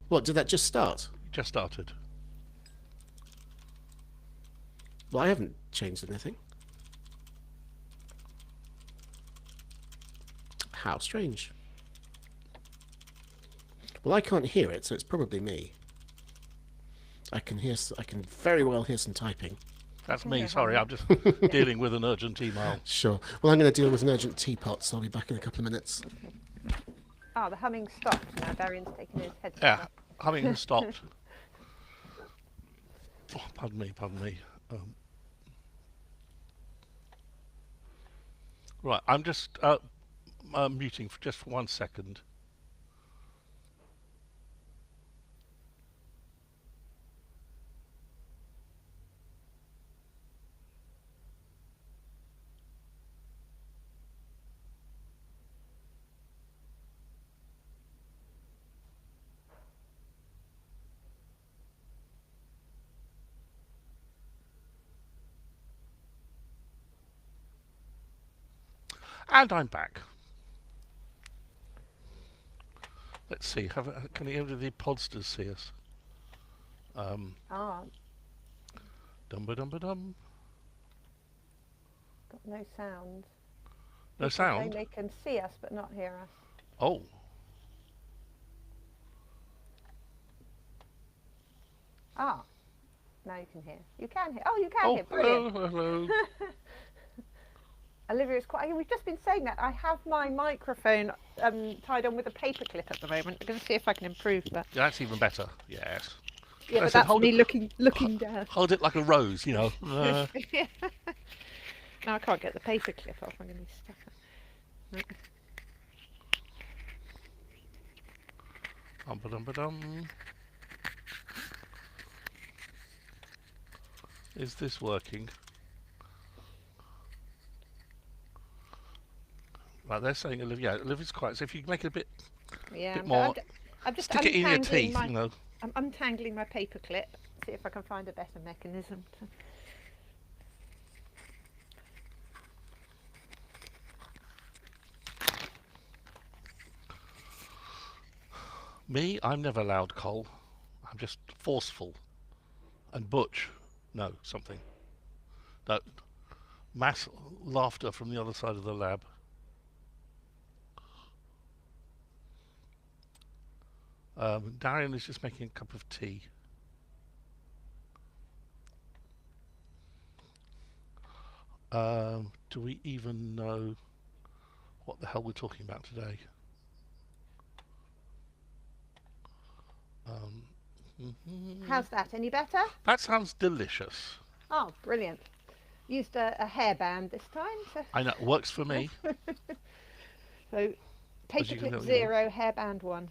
What, did that just start? Just started. Well, I haven't changed anything. How strange. Well, I can't hear it, so it's probably me. I can hear. I can very well hear some typing. That's can me. hear Sorry, Harry. I'm just dealing with an urgent email. Sure. Well, I'm going to deal with an urgent teapot, so I'll be back in a couple of minutes. Ah, the humming stopped. Now Darian's taken his headset Yeah, off. humming has stopped. Oh, pardon me, pardon me. Right, I'm just muting for just for 1 second. And I'm back. Let's see. Can any of the podsters see us? Ah, Dum ba dum ba dum. got no sound. No People saying sound. they can see us but not hear us. Oh, Ah, now you can hear. You can hear. Oh, you can oh, hear. hello, Brilliant. hello. Olivia's quite. We've just been saying that. I have my microphone tied on with a paper clip at the moment. I'm going to see if I can improve that. That's even better. Yes. Yeah, I but said, that's hold me it, looking down. hold it like a rose, you know. Now I can't get the paper clip off. I'm going to be stuck. Dum ba dum ba dum. Is this working? Right, they're saying Olivia. Olivia's quiet. So if you make it a bit Yeah, more, I'm just stick it in your untangling teeth, my. you know. I'm untangling my paper clip. See if I can find a better mechanism. Me, I'm never loud, Cole. I'm just forceful. And Butch, no, something. That mass laughter from the other side of the lab. Darian is just making a cup of tea. Do we even know what the hell we're talking about today? How's that? Any better? That sounds delicious. Oh, brilliant. Used a hairband this time. I know, works for me. So paperclip 0, hairband 1.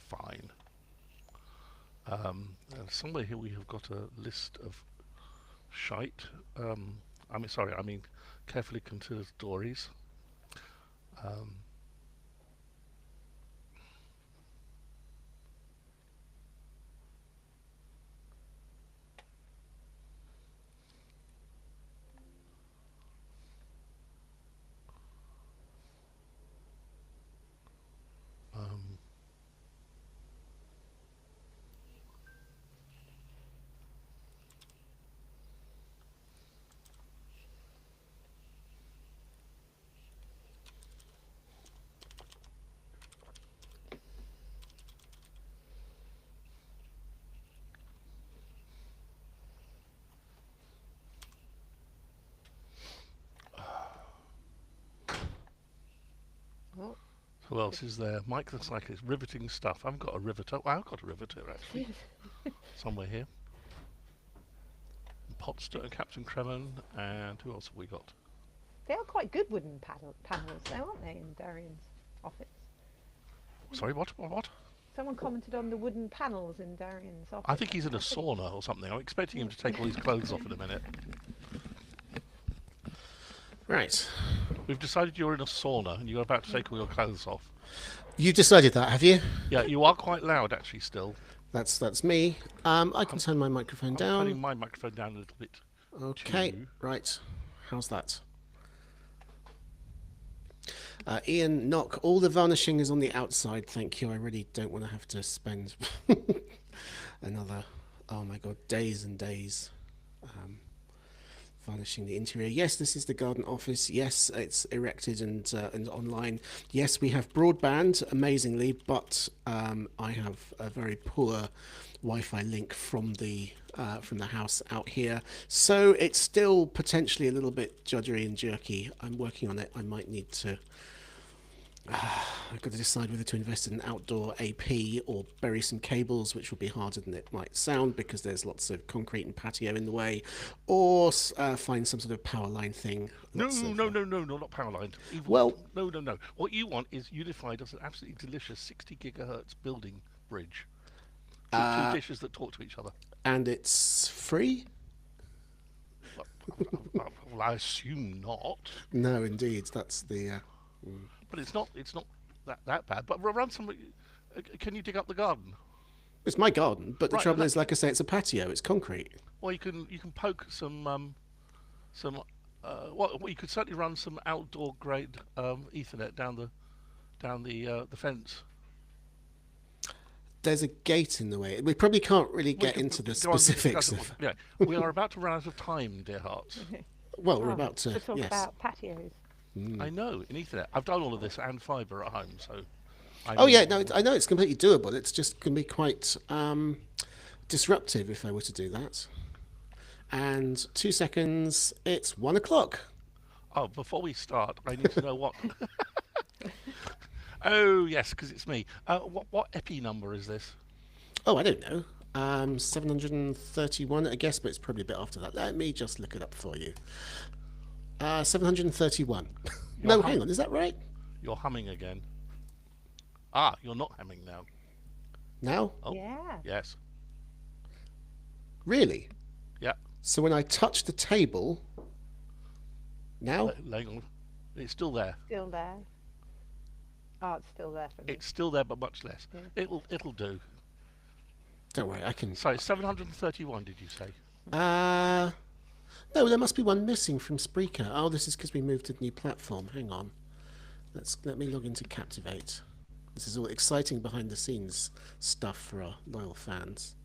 Fine. Somewhere here we have got a list of shite. I mean carefully considered stories. Um, um, Oh, who else is there? Mike looks like it's riveting stuff. I've got a riveter. Well, I've got a riveter actually. Somewhere here. Potster and Captain Kremen, and who else have we got? they are quite good wooden panels, though, aren't they, in Darian's office? Sorry, what? Someone commented on the wooden panels in Darian's office. I think he's in a sauna or something. I'm expecting him to take all his clothes off in a minute. Right. We've decided you're in a sauna and you're about to take all your clothes off. You decided that, have you? Yeah, you are quite loud actually still. That's me. I can turn my microphone I'm down. turning my microphone down a little bit. Okay. too. Right. How's that? Ian, knock. All the varnishing is on the outside. Thank you. I really don't want to have to spend another, oh my god, days and days varnishing the interior. Yes, this is the garden office. Yes, it's erected and online. Yes, we have broadband, amazingly, but I have a very poor Wi-Fi link from the house out here, so it's still potentially a little bit judgery and jerky. I'm working on it. I might need to. I've got to decide whether to invest in an outdoor AP or bury some cables, which will be harder than it might sound because there's lots of concrete and patio in the way, or find some sort of power line thing. No, not power line. Well, no. What you want is Unify does an absolutely delicious 60 gigahertz building bridge. Two dishes that talk to each other. And it's free? Well, I assume not. No, indeed. That's the. But it's not that bad. But run some. Can you dig up the garden? It's my garden, but the Right, trouble is, like I say, it's a patio. It's concrete. Well, you can poke some. Well, you could certainly run some outdoor grade Ethernet down the fence. There's a gate in the way. We probably can't really get into the go on, specifics discuss of. it. Yeah, we are about to run out of time, dear hearts. Well, we're about to. talk Yes. about patios. I know in Ethernet. I've done all of this and fibre at home, so. Oh yeah, no, I know it's completely doable. It's just can be quite disruptive if I were to do that. And 2 seconds, it's 1 o'clock. Oh, before we start, I need to know what. Oh yes, because it's me. What EPI number is this? Oh, I don't know. 731, I guess, but it's probably a bit after that. Let me just look it up for you. 731. No, hang on, is that right? You're humming again. Ah, you're not humming now. Now? Oh, Yeah. yes. Really? Yeah. So when I touch the table, now? Hang on. It's still there. Still there. Oh, it's still there for me. It's still there, but much less. Yeah. It'll do. Don't worry, I can. Sorry, 731. Did you say? No, there must be one missing from Spreaker. Oh, this is because we moved to the new platform. Hang on. Let me log into Captivate. This is all exciting behind the scenes stuff for our loyal fans.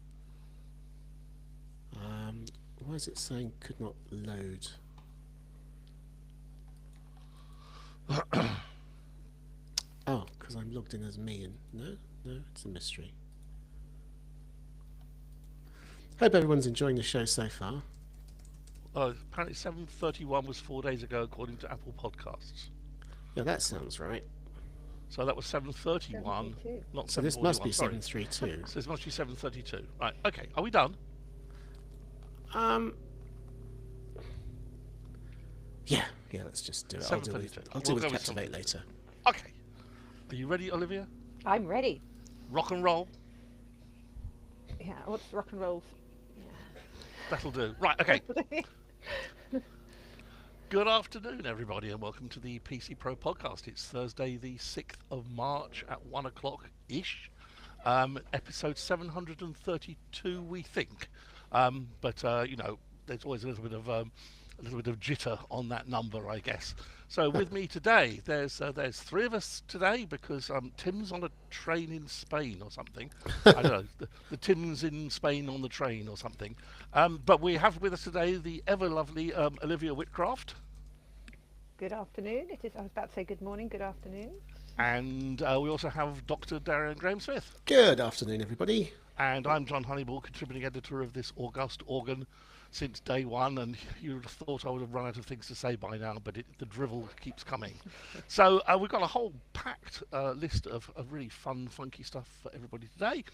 Why is it saying could not load? Oh, because I'm logged in as me and no, it's a mystery. Hope everyone's enjoying the show so far. Apparently 731 was 4 days ago, according to Apple Podcasts. Yeah, that sounds right. So that was 731, 732. not So this 741. must be sorry. 732. So this must be 732. Right. Okay. Are we done? Yeah, let's just do it. I'll deal with 732. I'll deal We'll with go with Captivate later. Okay. Are you ready, Olivia? I'm ready. Rock and roll. Yeah. What's rock and rolls? That'll do. Right. Okay. Good afternoon, everybody, and welcome to the PC Pro podcast. It's Thursday, the 6th of March at 1 o'clock ish. Episode 732, we think. But you know, there's always a little bit of jitter on that number, I guess. So with me today, there's three of us today because Tim's on a train in Spain or something. I don't know, the Tim's in Spain on the train or something. But we have with us today the ever lovely Olivia Whitcraft. Good afternoon. It is. I was about to say good morning. Good afternoon. And we also have Dr. Darian Graham-Smith. Good afternoon, everybody. And I'm John Honeyball, contributing editor of this august organ since day one, and you would have thought I would have run out of things to say by now, but the drivel keeps coming. So we've got a whole packed list of really fun, funky stuff for everybody today.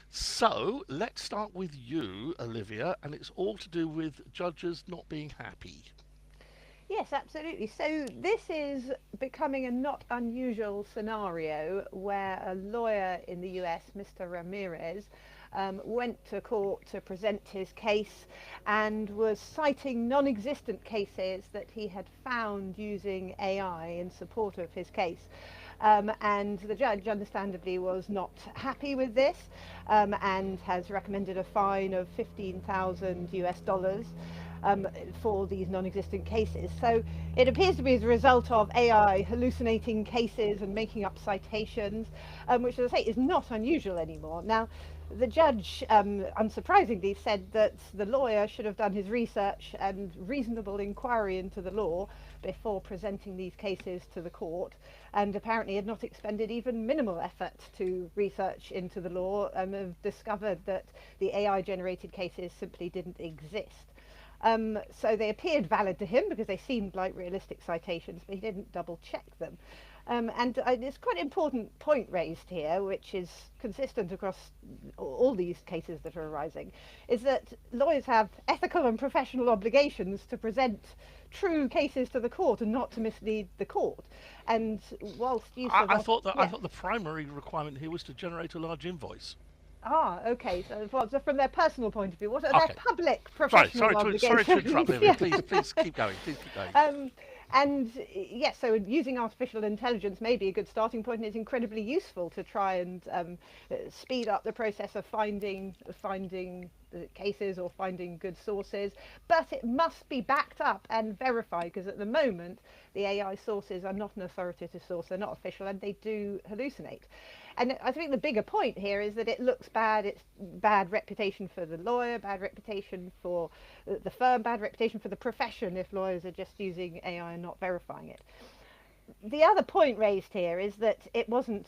So let's start with you, Olivia, and it's all to do with judges not being happy. Yes, absolutely. So this is becoming a not unusual scenario where a lawyer in the US, Mr. Ramirez, went to court to present his case and was citing non-existent cases that he had found using AI in support of his case. And the judge, understandably, was not happy with this and has recommended a fine of $15,000 US. for these non-existent cases. So it appears to be as a result of AI hallucinating cases and making up citations, which, as I say, is not unusual anymore. Now, the judge, unsurprisingly, said that the lawyer should have done his research and reasonable inquiry into the law before presenting these cases to the court, and apparently had not expended even minimal effort to research into the law, and have discovered that the AI generated cases simply didn't exist. So they appeared valid to him because they seemed like realistic citations, but he didn't double check them. And it's quite an important point raised here, which is consistent across all these cases that are arising, is that lawyers have ethical and professional obligations to present true cases to the court and not to mislead the court. And whilst use of I thought the primary requirement here was to generate a large invoice. Okay. So from their personal point of view, what are their public professional obligations? Sorry to interrupt, Lily. Please keep going. And yes, so using artificial intelligence may be a good starting point, and it's incredibly useful to try and speed up the process of finding cases or finding good sources. But it must be backed up and verified, because at the moment the AI sources are not an authoritative source, they're not official, and they do hallucinate. And I think the bigger point here is that it looks bad. It's bad reputation for the lawyer, bad reputation for the firm, bad reputation for the profession if lawyers are just using AI and not verifying it. The other point raised here is that it wasn't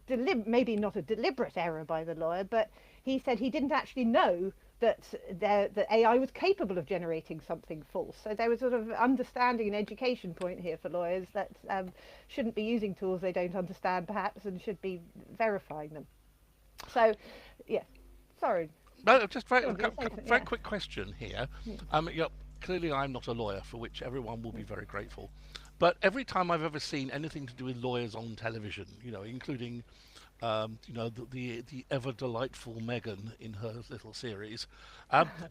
maybe not a deliberate error by the lawyer, but he said he didn't actually know that the AI was capable of generating something false. So there was sort of understanding and education point here for lawyers that shouldn't be using tools they don't understand perhaps, and should be verifying them. So, yeah, sorry. No, just very quick question here. Clearly I'm not a lawyer, for which everyone will be very grateful. But every time I've ever seen anything to do with lawyers on television, including the ever delightful Meghan in her little series.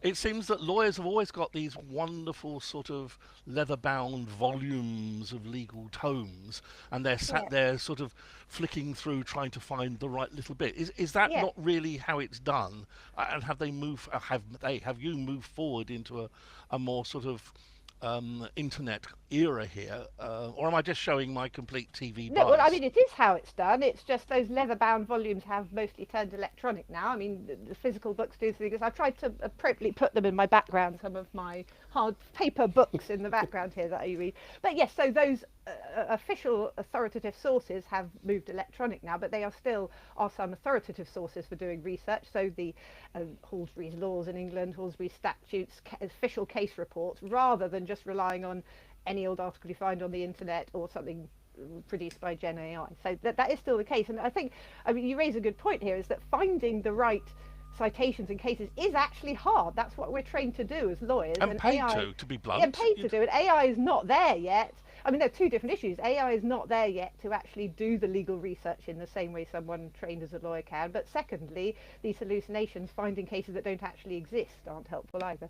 It seems that lawyers have always got these wonderful sort of leather-bound volumes of legal tomes, and they're sat there sort of flicking through, trying to find the right little bit. Is that not really how it's done? And have you moved forward into a more sort of internet era here, or am I just showing my complete TV bias? No, well, I mean, it is how it's done. It's just those leather-bound volumes have mostly turned electronic now. I mean, the physical books do things. I've tried to appropriately put them in my background, some of my hard paper books in the background here that I read. But yes, so those official authoritative sources have moved electronic now, but they are still some authoritative sources for doing research. So the Halsbury's laws in England, Halsbury statutes, official case reports, rather than just relying on any old article you find on the internet or something produced by Gen AI. So that is still the case. And I mean, you raise a good point here, is that finding the right citations and cases is actually hard. That's what we're trained to do as lawyers. And paid to be blunt. And paid to do it. AI is not there yet. I mean, there are two different issues. AI is not there yet to actually do the legal research in the same way someone trained as a lawyer can. But secondly, these hallucinations, finding cases that don't actually exist, aren't helpful either.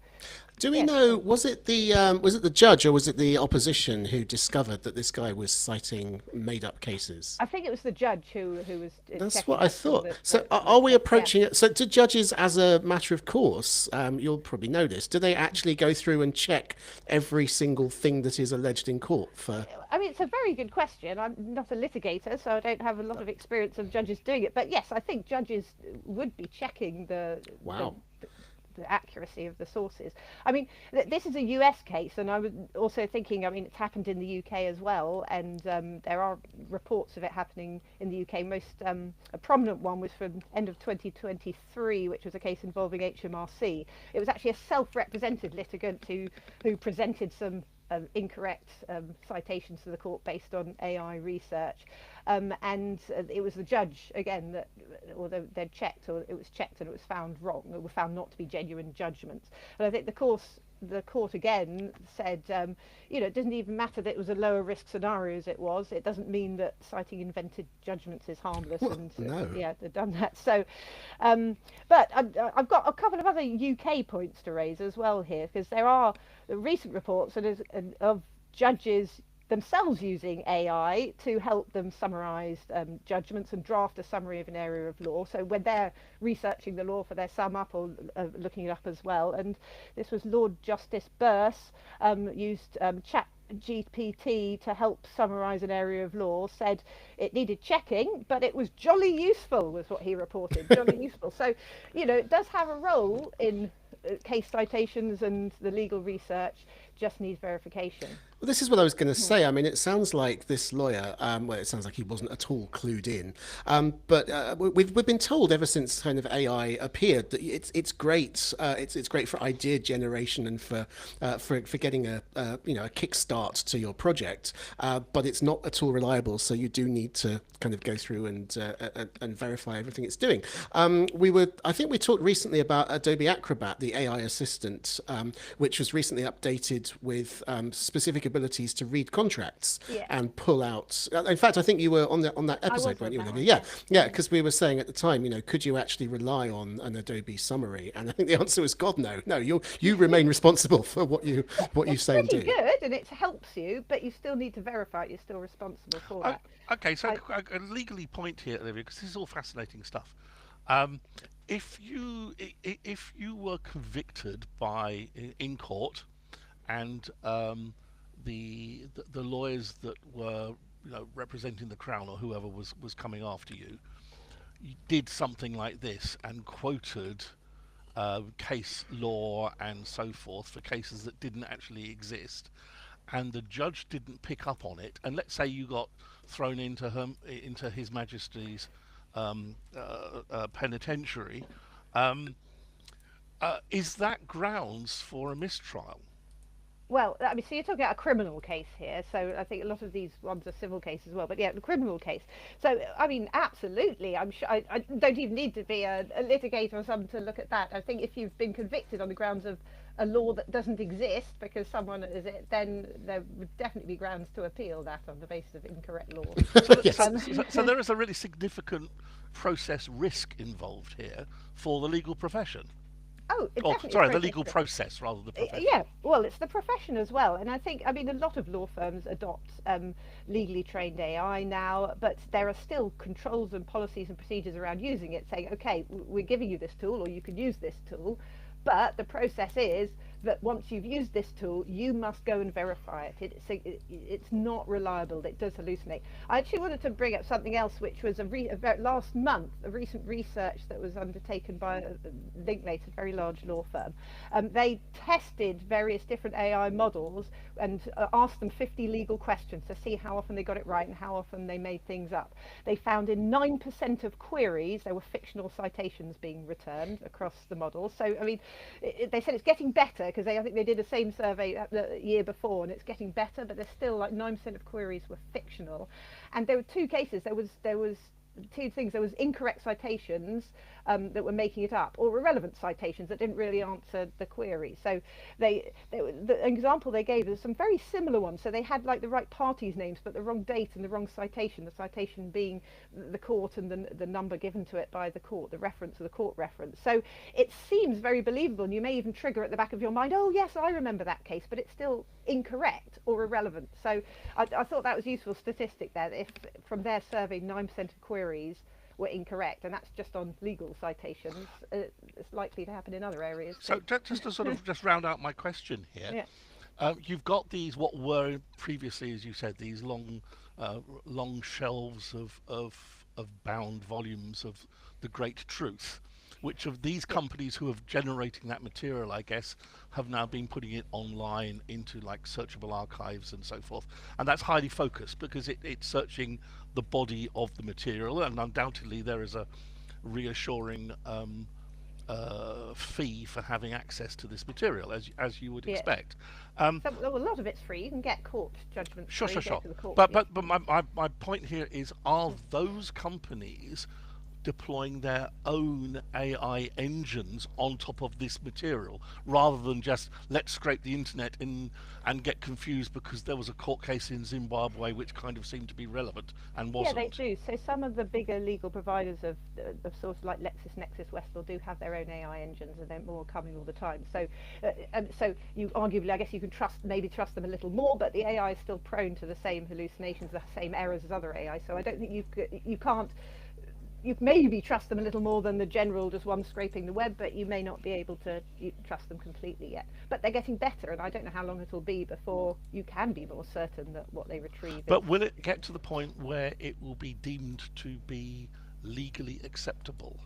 Do we know, was it the judge or was it the opposition who discovered that this guy was citing made-up cases? I think it was the judge who was. That's what I thought. So are we approaching it? So do judges, as a matter of course, you'll probably know this, do they actually go through and check every single thing that is alleged in court? I mean, it's a very good question. I'm not a litigator, so I don't have a lot of experience of judges doing it. But yes, I think judges would be checking the accuracy of the sources. I mean, this is a US case, and I was also thinking, I mean, it's happened in the UK as well, and there are reports of it happening in the UK. A prominent one was from end of 2023, which was a case involving HMRC. It was actually a self-represented litigant who presented some incorrect citations to the court based on AI research, and it was the judge again that, although they'd checked, or it was checked and it was found wrong, it was found not to be genuine judgments. And I think the court again said, it doesn't even matter that it was a lower risk scenario as it was. It doesn't mean that citing invented judgments is harmless. Well, no. Yeah, they've done that. So, but I've got a couple of other UK points to raise as well here, because there are recent reports of judges themselves using AI to help them summarise judgments and draft a summary of an area of law. So when they're researching the law for their sum up or looking it up as well, and this was Lord Justice Birse used ChatGPT to help summarise an area of law, said it needed checking, but it was jolly useful, was what he reported. Jolly useful. So, it does have a role in case citations, and the legal research just needs verification. Well, this is what I was going to say. I mean, it sounds like this lawyer, well, it sounds like he wasn't at all clued in. But we've been told ever since kind of AI appeared that it's great. It's great for idea generation and for getting a kickstart to your project. But it's not at all reliable. So you do need to kind of go through and verify everything it's doing. I think we talked recently about Adobe Acrobat, the AI assistant, which was recently updated with specific abilities to read contracts and pull out. In fact, I think you were on that episode, weren't you? Yeah, because we were saying at the time, could you actually rely on an Adobe summary? And I think the answer was God, no. You remain responsible for what you say and do. It's pretty good, and it helps you, but you still need to verify it. You're still responsible for that. Okay, so a legally point here, Olivia, because this is all fascinating stuff. If you were convicted in court, and the lawyers that were representing the Crown or whoever was coming after you did something like this and quoted case law and so forth for cases that didn't actually exist, and the judge didn't pick up on it, and let's say you got thrown into His Majesty's penitentiary, is that grounds for a mistrial? Well, I mean, so you're talking about a criminal case here. So I think a lot of these ones are civil cases as well. But yeah, the criminal case. So, I mean, absolutely. I'm sure I don't even need to be a litigator or something to look at that. I think if you've been convicted on the grounds of a law that doesn't exist because someone is it, then there would definitely be grounds to appeal that on the basis of incorrect law. So there is a really significant process risk involved here for the legal profession. The legal process rather than the profession. Yeah, well, it's the profession as well. And I think, a lot of law firms adopt legally trained AI now, but there are still controls and policies and procedures around using it, saying, okay, we're giving you this tool, or you can use this tool, but the process is that once you've used this tool, you must go and verify it. It's not reliable. It does hallucinate. I actually wanted to bring up something else, which was last month, a recent research that was undertaken by Linklater, a very large law firm. They tested various different AI models and asked them 50 legal questions to see how often they got it right and how often they made things up. They found in 9% of queries there were fictional citations being returned across the model. So, they said it's getting better, because I think they did the same survey the year before, and it's getting better, but there's still like 9% of queries were fictional. And there were two cases. There was two things. There was incorrect citations that were making it up, or irrelevant citations that didn't really answer the query. So the example they gave is some very similar ones. So they had like the right parties' names, but the wrong date and the wrong citation. The citation being the court and the number given to it by the court, the reference or the court reference. So it seems very believable, and you may even trigger at the back of your mind, oh yes, I remember that case, but it's still incorrect or irrelevant. So I thought that was a useful statistic there. If from their survey 9% of queries were incorrect, and that's just on legal citations, it's likely to happen in other areas. So just to sort of just round out my question here, you've got these what were previously, as you said, these long shelves of bound volumes of the great truth, which of these companies who have generating that material, I guess, have now been putting it online into like searchable archives and so forth. And that's highly focused because it's searching the body of the material, and undoubtedly there is a reassuring fee for having access to this material, as you would expect. A lot of it's free. You can get court judgments. Sure. But my point here is, are those companies deploying their own AI engines on top of this material, rather than just let's scrape the internet in and get confused because there was a court case in Zimbabwe which kind of seemed to be relevant and Yeah, wasn't. they do. So some of the bigger legal providers of sort of like LexisNexis, Westlaw do have their own AI engines, and they're more coming all the time. So and so you arguably, I guess you can maybe trust them a little more, but the AI is still prone to the same hallucinations, the same errors as other AI. So I don't think you can't. You maybe trust them a little more than the general just one scraping the web, but you may not be able to trust them completely yet. But they're getting better, and I don't know how long it'll be before you can be more certain that what they retrieve. But will it get to the point where it will be deemed to be legally acceptable?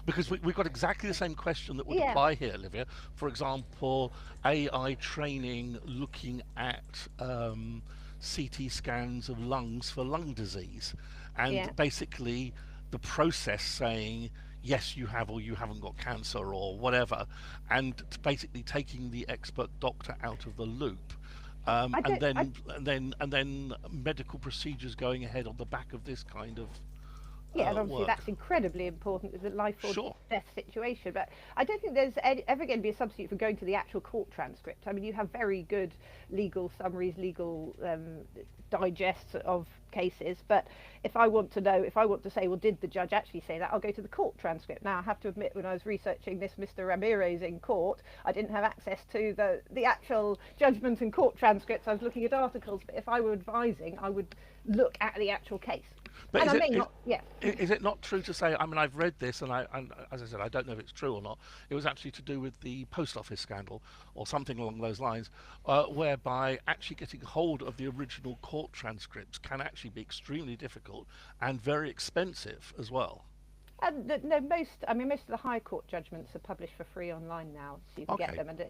Because we've got exactly the same question that would apply here, Olivia. For example, AI training looking at CT scans of lungs for lung disease, and basically the process saying yes you have or you haven't got cancer or whatever, and basically taking the expert doctor out of the loop, and then medical procedures going ahead on the back of this kind of and obviously work. that's incredibly important with a life or death situation. But I don't think there's ever going to be a substitute for going to the actual court transcript. I mean, you have very good legal summaries, legal digests of cases, but if I want to say, well, did the judge actually say that, I'll go to the court transcript. Now, I have to admit, when I was researching this Mr. Ramirez in court, I didn't have access to the actual judgment and court transcripts. I was looking at articles, but if I were advising, I would look at the actual case. But And is it not true to say, I mean, I've read this, and as I said, I don't know if it's true or not. It was actually to do with the post office scandal or something along those lines, whereby actually getting hold of the original court transcripts can actually be extremely difficult and very expensive as well. No, most of the High Court judgments are published for free online now, so you can get them. And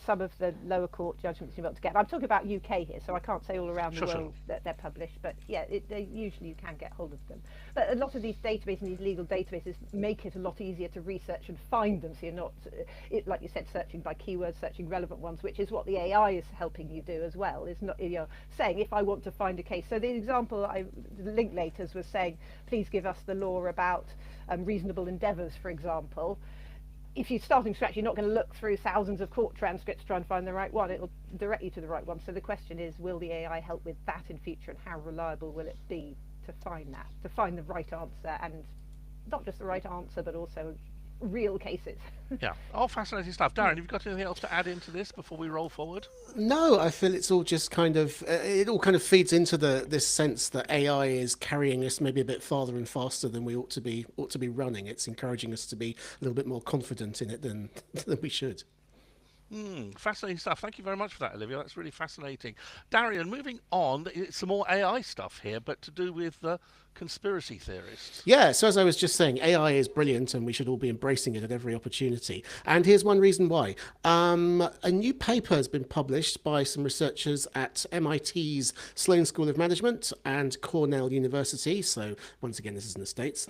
some of the lower court judgments you're able to get. I'm talking about UK here, so I can't say all around the world that they're published. But usually you can get hold of them. But a lot of these databases, these legal databases, make it a lot easier to research and find them. So you're not, like you said, searching by keywords, searching relevant ones, which is what the AI is helping you do as well. It's not, saying if I want to find a case. So the example Linklaters was saying, please give us the law about reasonable endeavours, for example. If you're starting from scratch, you're not going to look through thousands of court transcripts to try and find the right one. It'll direct you to the right one. So the question is, will the AI help with that in future, and how reliable will it be to find the right answer, and not just the right answer, but also real cases. Yeah. Oh, fascinating stuff. Darren, have you got anything else to add into this before we roll forward? No, I feel it's all just kind of, it all kind of feeds into this sense that AI is carrying us maybe a bit farther and faster than we ought to be running. It's encouraging us to be a little bit more confident in it than we should. Fascinating stuff. Thank you very much for that, Olivia. That's really fascinating. Darian, moving on, some more AI stuff here, but to do with conspiracy theorists. Yeah, so as I was just saying, AI is brilliant and we should all be embracing it at every opportunity. And here's one reason why. A new paper has been published by some researchers at MIT's Sloan School of Management and Cornell University. So once again, this is in the States.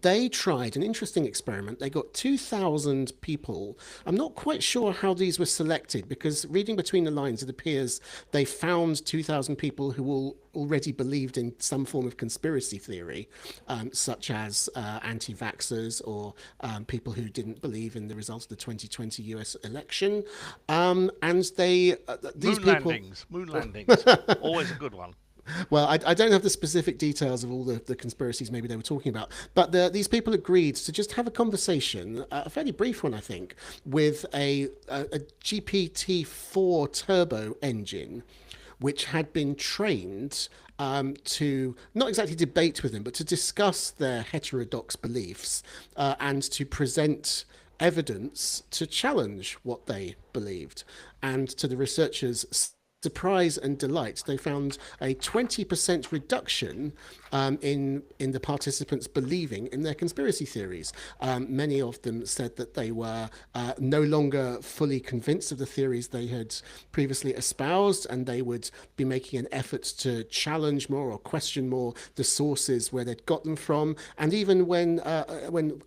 They tried an interesting experiment. They got 2,000 people. I'm not quite sure how these were selected, because reading between the lines, it appears they found 2,000 people who all already believed in some form of conspiracy theory, such as anti-vaxxers or people who didn't believe in the results of the 2020 US election. And these moon landings, always a good one. Well, I don't have the specific details of all the conspiracies maybe they were talking about, but these people agreed to just have a conversation, a fairly brief one, I think, with a GPT-4 turbo engine, which had been trained to not exactly debate with them, but to discuss their heterodox beliefs and to present evidence to challenge what they believed. And to the researchers' surprise and delight, they found a 20% reduction in the participants believing in their conspiracy theories. Many of them said that they were no longer fully convinced of the theories they had previously espoused, and they would be making an effort to challenge more or question more the sources where they'd got them from. And even when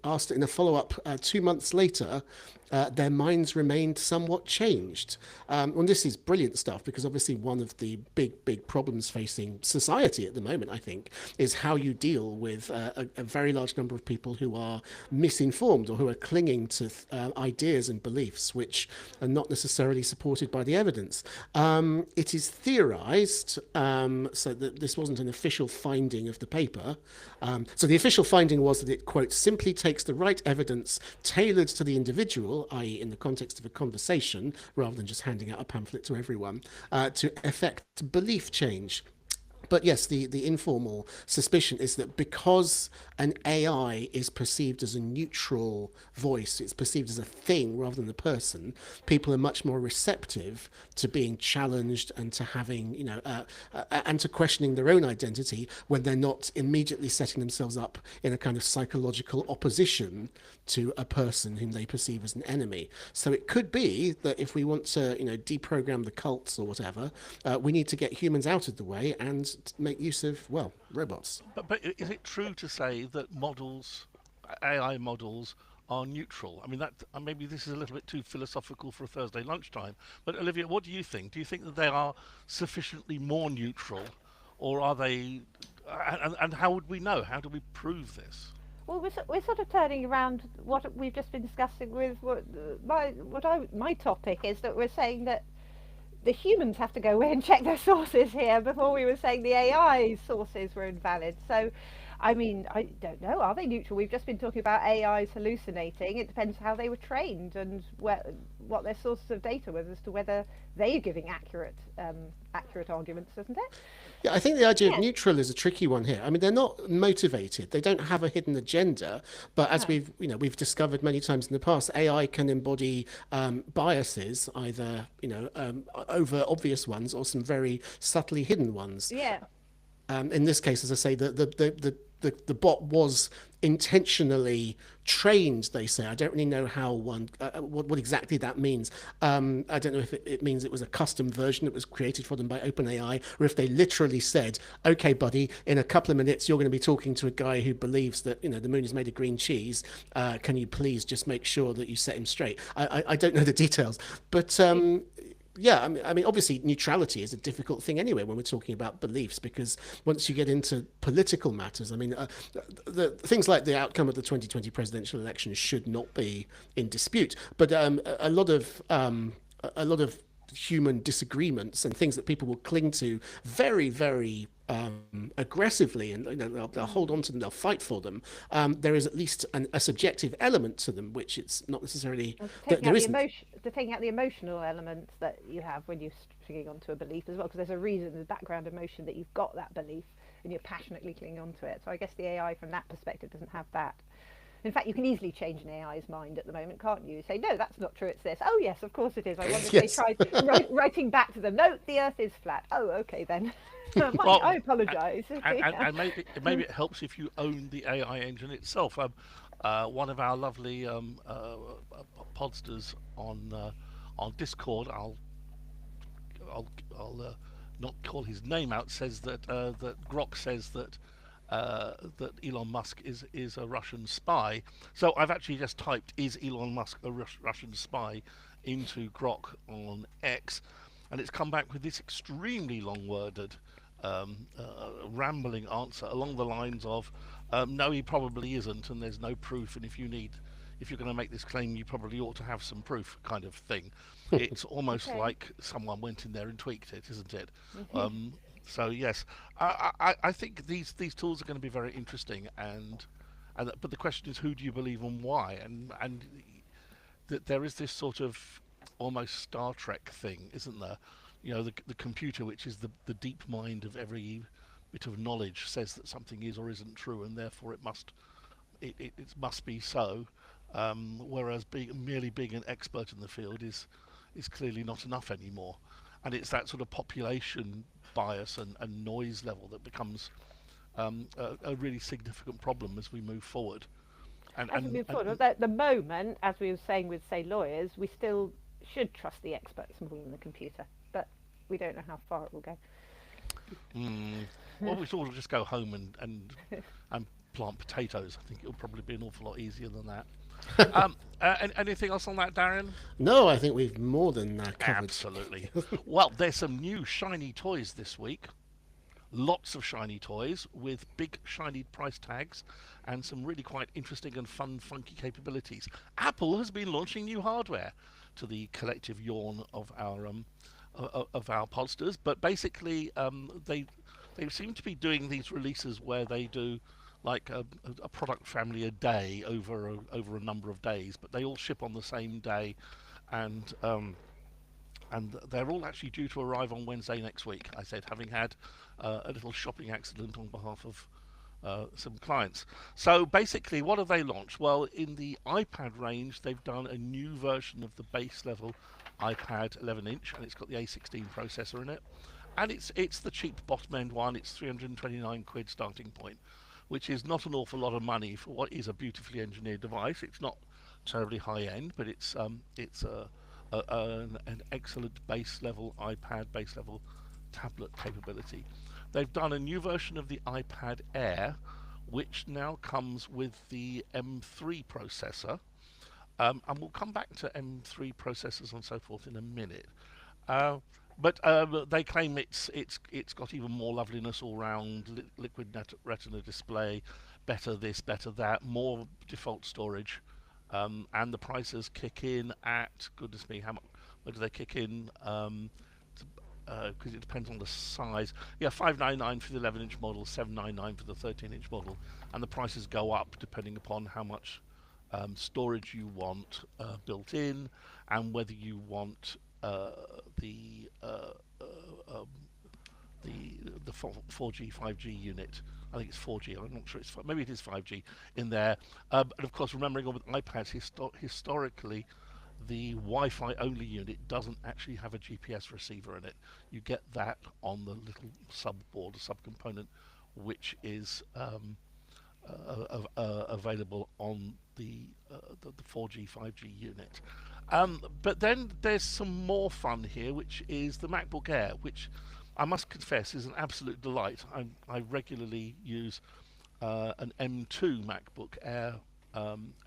asked in a follow-up 2 months later, their minds remained somewhat changed. And this is brilliant stuff because obviously one of the big problems facing society at the moment, I think, is how you deal with a very large number of people who are misinformed or who are clinging to ideas and beliefs which are not necessarily supported by the evidence. It is theorized, so that this wasn't an official finding of the paper. So the official finding was that it, quote, simply takes the right evidence tailored to the individual, i.e. in the context of a conversation, rather than just handing out a pamphlet to everyone, to effect belief change. But yes, the informal suspicion is that because an AI is perceived as a neutral voice, it's perceived as a thing rather than a person, people are much more receptive to being challenged and to having, and to questioning their own identity when they're not immediately setting themselves up in a kind of psychological opposition to a person whom they perceive as an enemy. So it could be that if we want to, deprogram the cults or whatever, we need to get humans out of the way and make use of, well, robots. But is it true to say that models, AI models, are neutral? I mean, that maybe this is a little bit too philosophical for a Thursday lunchtime. But Olivia, what do you think? Do you think that they are sufficiently more neutral, or are they? And how would we know? How do we prove this? Well, we're sort of turning around what we've just been discussing with my topic is that we're saying that the humans have to go away and check their sources here before we were saying the AI sources were invalid. So, I mean, I don't know. Are they neutral? We've just been talking about AIs hallucinating. It depends how they were trained and what their sources of data was as to whether they are giving accurate arguments, doesn't it? Yeah, I think the idea of neutral is a tricky one here. I mean, they're not motivated. They don't have a hidden agenda. But as we've discovered many times in the past, AI can embody biases, either over obvious ones or some very subtly hidden ones. Yeah. In this case, as I say, the bot was intentionally trained, they say. I don't really know how what exactly that means. I don't know if it means it was a custom version that was created for them by OpenAI, or if they literally said, okay, buddy, in a couple of minutes, you're going to be talking to a guy who believes that, the moon is made of green cheese. Can you please just make sure that you set him straight? I don't know the details, but yeah, I mean, obviously, neutrality is a difficult thing anyway when we're talking about beliefs, because once you get into political matters, I mean, the things like the outcome of the 2020 presidential election should not be in dispute. But a lot of human disagreements and things that people will cling to very, very aggressively, and they'll hold on to them, they'll fight for them. There is at least a subjective element to them, which it's not necessarily. There isn't. Taking out the emotional elements that you have when you're clinging onto a belief as well, because there's a reason, the background emotion that you've got that belief and you're passionately clinging onto it. So I guess the AI from that perspective doesn't have that. In fact, you can easily change an AI's mind at the moment, can't you? Say, no, that's not true, it's this. Oh, yes, of course it is. I wonder if Yes. they tried writing back to them, no, the Earth is flat. Oh, okay, then. I apologise. And maybe it helps if you own the AI engine itself. One of our lovely podsters on Discord, I'll not call his name out, says that that Grok says that that Elon Musk is a Russian spy. So I've actually just typed, "Is Elon Musk a Russian spy?" into Grok on X, and it's come back with this extremely long-worded, rambling answer along the lines of, "No, he probably isn't, and there's no proof. And if you're going to make this claim, you probably ought to have some proof," kind of thing. It's almost like someone went in there and tweaked it, isn't it? So yes, I think these tools are going to be very interesting, but the question is, who do you believe and why? And that there is this sort of almost Star Trek thing, isn't there? The computer, which is the deep mind of every bit of knowledge, says that something is or isn't true, and therefore it must be so. Whereas merely being an expert in the field is clearly not enough anymore, and it's that sort of population bias and noise level that becomes a really significant problem as we move forward. As we move forward, at the moment, as we were saying with, say, lawyers, we still should trust the experts more than the computer, but we don't know how far it will go. Well, we sort of just go home and plant potatoes. I think it'll probably be an awful lot easier than that. Anything else on that, Darren? No, I think we've more than covered. Absolutely. Well, there's some new shiny toys this week. Lots of shiny toys with big shiny price tags and some really quite interesting and fun, funky capabilities. Apple has been launching new hardware to the collective yawn of our podsters, but basically they seem to be doing these releases where they do like a product family a day over a number of days, but they all ship on the same day, and they're all actually due to arrive on Wednesday next week. I said, having had a little shopping accident on behalf of some clients. So basically, what have they launched? Well, in the iPad range, they've done a new version of the base level iPad 11-inch, and it's got the A16 processor in it. And it's the cheap bottom end one. It's 329 quid starting point, which is not an awful lot of money for what is a beautifully engineered device. It's not terribly high end, but it's an excellent base level iPad, base level tablet capability. They've done a new version of the iPad Air, which now comes with the M3 processor, and we'll come back to M3 processors and so forth in a minute. But they claim it's got even more loveliness all round, liquid retina display, better this, better that, more default storage, and the prices kick in at, goodness me, where do they kick in? Because it depends on the size. Yeah, $599 for the 11-inch model, $799 for the 13-inch model, and the prices go up depending upon how much storage you want built in, and whether you want the 4G, 5G unit. I think it's 4G. I'm not sure. Maybe it is 5G in there. And of course, remembering with iPads, historically, the Wi-Fi only unit doesn't actually have a GPS receiver in it. You get that on the little subboard, subcomponent, which is available on the 4G, 5G unit. But then there's some more fun here, which is the MacBook Air, which I must confess is an absolute delight. I regularly use an M2 MacBook Air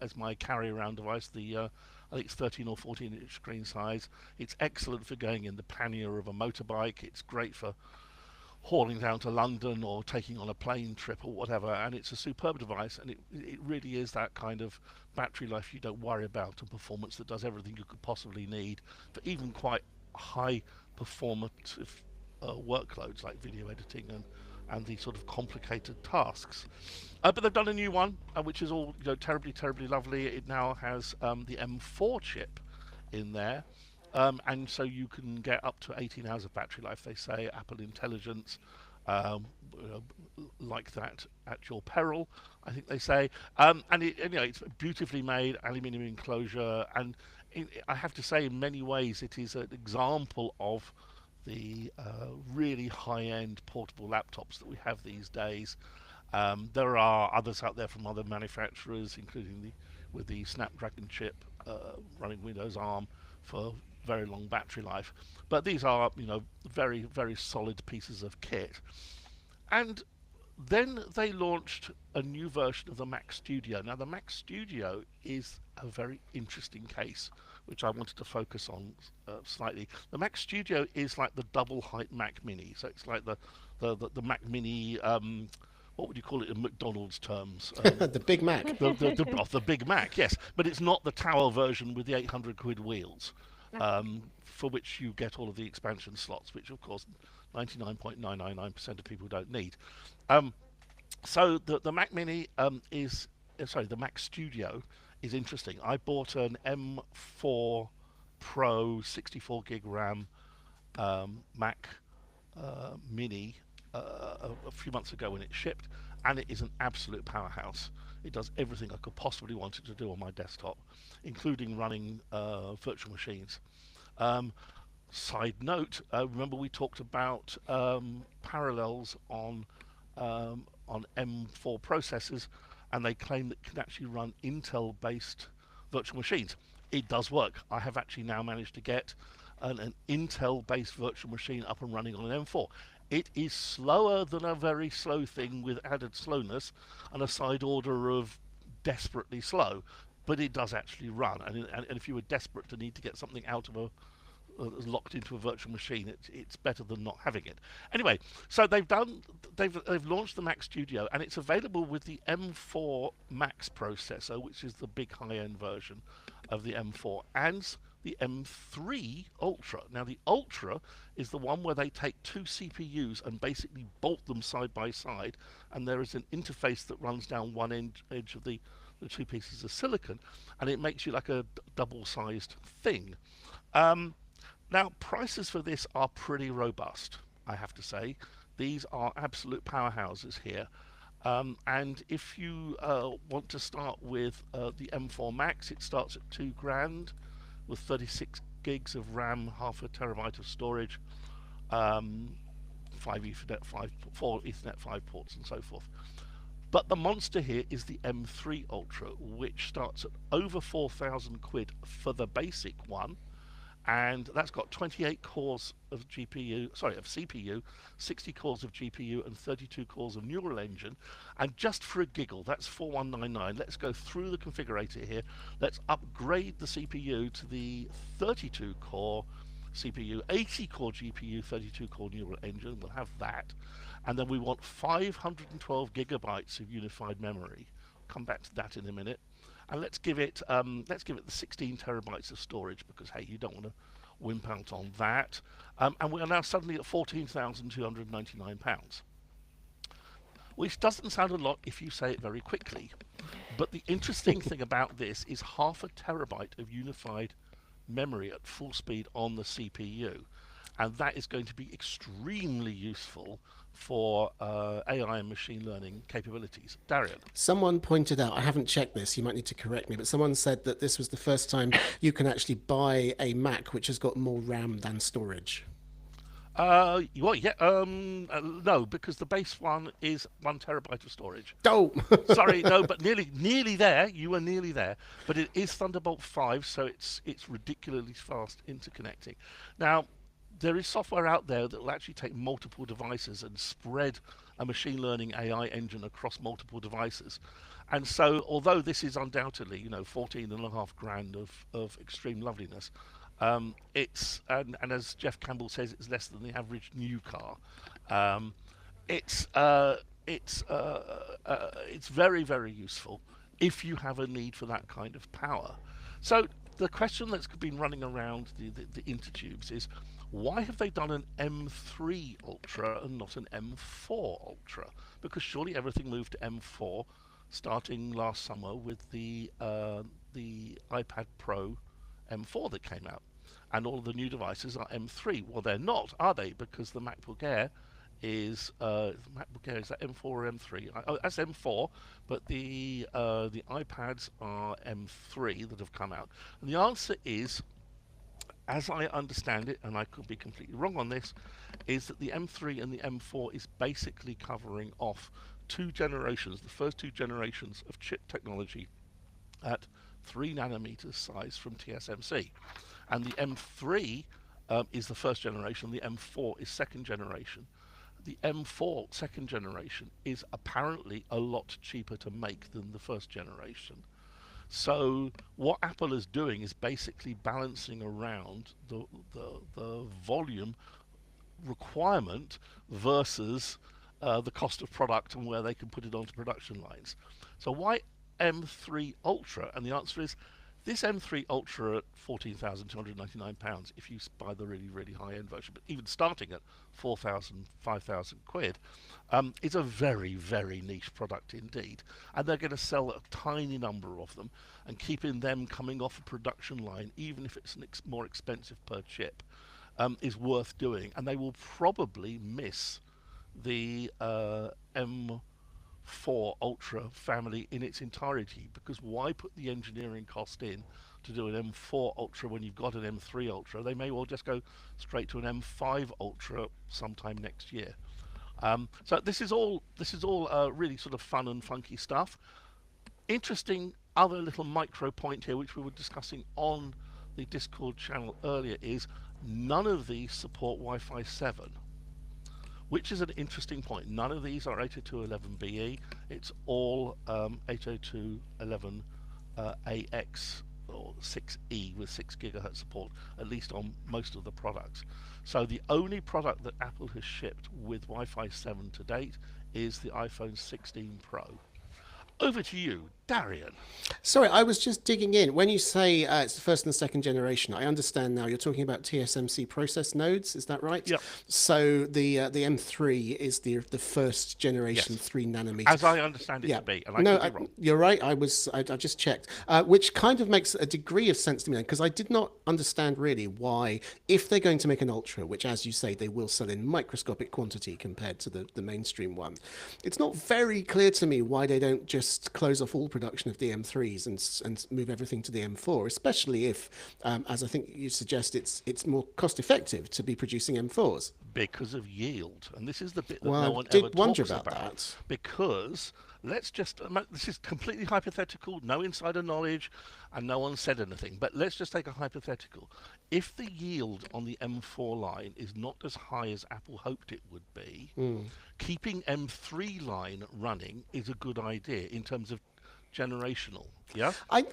as my carry-around device. I think it's 13 or 14-inch screen size. It's excellent for going in the pannier of a motorbike. It's great for hauling down to London or taking on a plane trip or whatever, and it's a superb device, and it really is that kind of battery life you don't worry about, and performance that does everything you could possibly need for even quite high performative workloads like video editing and these sort of complicated tasks. But they've done a new one, which is all terribly, terribly lovely. It now has the M4 chip in there. And so you can get up to 18 hours of battery life, they say. Apple Intelligence, like that at your peril, I think they say. And it's beautifully made, aluminium enclosure, and I have to say, in many ways, it is an example of the really high-end portable laptops that we have these days. There are others out there from other manufacturers, including with the Snapdragon chip running Windows ARM for very long battery life. But these are, very, very solid pieces of kit. And then they launched a new version of the Mac Studio. Now, the Mac Studio is a very interesting case, which I wanted to focus on slightly. The Mac Studio is like the double-height Mac Mini. So it's like the Mac Mini, what would you call it in McDonald's terms? The Big Mac. The Big Mac, yes. But it's not the tower version with the 800 quid wheels, for which you get all of the expansion slots, which, of course, 99.999% of people don't need. So the Mac Mini the Mac Studio is interesting. I bought an M4 Pro 64 gig RAM Mac Mini a few months ago when it shipped, and it is an absolute powerhouse. It does everything I could possibly want it to do on my desktop, including running virtual machines. Side note, remember we talked about parallels on M4 processors, and they claim that it can actually run Intel-based virtual machines. It does work. I have actually now managed to get an Intel-based virtual machine up and running on an M4. It is slower than a very slow thing with added slowness and a side order of desperately slow, but it does actually run. And if you were desperate to need to get something out of locked into a virtual machine, it's better than not having it. Anyway, so they've launched the Mac Studio, and it's available with the M4 Max processor, which is the big high-end version of the M4, and the M3 Ultra. Now, the Ultra is the one where they take two CPUs and basically bolt them side by side, and there is an interface that runs down one edge of the two pieces of silicon, and it makes you like a double-sized thing. Now, prices for this are pretty robust, I have to say. These are absolute powerhouses here. And if you want to start with the M4 Max, it starts at $2,000 with 36 gigs of RAM, half a terabyte of storage, 4 Ethernet 5 ports, and so forth. But the monster here is the M3 Ultra, which starts at over 4,000 quid for the basic one. And that's got 28 cores of CPU, 60 cores of GPU, and 32 cores of Neural Engine. And just for a giggle, that's 4199. Let's go through the configurator here. Let's upgrade the CPU to the 32 core CPU, 80 core GPU, 32 core Neural Engine. We'll have that. And then we want 512 gigabytes of unified memory. Come back to that in a minute. And let's give it the 16 terabytes of storage, because hey, you don't want to wimp out on that. And we are now suddenly at £14,299, which doesn't sound a lot if you say it very quickly. But the interesting thing about this is half a terabyte of unified memory at full speed on the CPU, and that is going to be extremely useful for AI and machine learning capabilities. Darian? Someone pointed out, I haven't checked this, you might need to correct me, but someone said that this was the first time you can actually buy a Mac which has got more RAM than storage. Well, yeah, no, because the base one is 1 terabyte of storage. Oh! Sorry, no, but nearly there. You were nearly there. But it is Thunderbolt 5, so it's ridiculously fast interconnecting. Now, there is software out there that will actually take multiple devices and spread a machine learning AI engine across multiple devices. And so, although this is undoubtedly, 14.5 grand of extreme loveliness, it's and as Jeff Campbell says, it's less than the average new car. It's very, very useful if you have a need for that kind of power. So the question that's been running around the intertubes is, why have they done an M3 Ultra and not an M4 Ultra? Because surely everything moved to M4 starting last summer with the iPad Pro M4 that came out, and all of the new devices are M3. Well, they're not, are they? Because the MacBook Air is is that M4 or M3? Oh, that's M4, but the iPads are M3 that have come out. And the answer is, as I understand it, and I could be completely wrong on this, is that the M3 and the M4 is basically covering off 2 generations, the first 2 generations of chip technology at 3 nanometers size from TSMC. And the M3 is the first generation, the M4 is second generation. The M4 second generation is apparently a lot cheaper to make than the first generation. So what Apple is doing is basically balancing around the volume requirement versus the cost of product and where they can put it onto production lines. So why M3 Ultra? And the answer is, this M3 Ultra at £14,299 if you buy the really, really high-end version, but even starting at 4,000, 5,000 quid, is a very, very niche product indeed. And they're going to sell a tiny number of them, and keeping them coming off a production line, even if it's more expensive per chip, is worth doing. And they will probably miss the M4 Ultra family in its entirety, because why put the engineering cost in to do an M4 Ultra when you've got an M3 Ultra? They may well just go straight to an M5 Ultra sometime next year. So this is all really sort of fun and funky stuff. Interesting other little micro point here, which we were discussing on the Discord channel earlier, is none of these support Wi-Fi 7. which is an interesting point. None of these are 802.11be. It's all 802.11ax or 6e with 6 gigahertz support, at least on most of the products. So the only product that Apple has shipped with Wi-Fi 7 to date is the iPhone 16 Pro. Over to you, Darian. Sorry, I was just digging in. When you say it's the first and the second generation, I understand now you're talking about TSMC process nodes. Is that right? Yep. So the M3 is the first generation Yes. 3 nanometer. As I understand it Yeah. to be, and I No, could be wrong. you're right. I just checked, which kind of makes a degree of sense to me because I did not understand really why, if they're going to make an Ultra, which as you say they will sell in microscopic quantity compared to the mainstream one, it's not very clear to me why they don't just close off all production of the M3s and move everything to the M4, especially if, as I think you suggest, it's more cost effective to be producing M4s. Because of yield, and this is the bit that Well, no I one did ever wonder talks about about. that. Because let's just, this is completely hypothetical, no insider knowledge, and no one said anything. But let's just take a hypothetical. If the yield on the M4 line is not as high as Apple hoped it would be, keeping M3 line running is a good idea in terms of generational. Yeah. I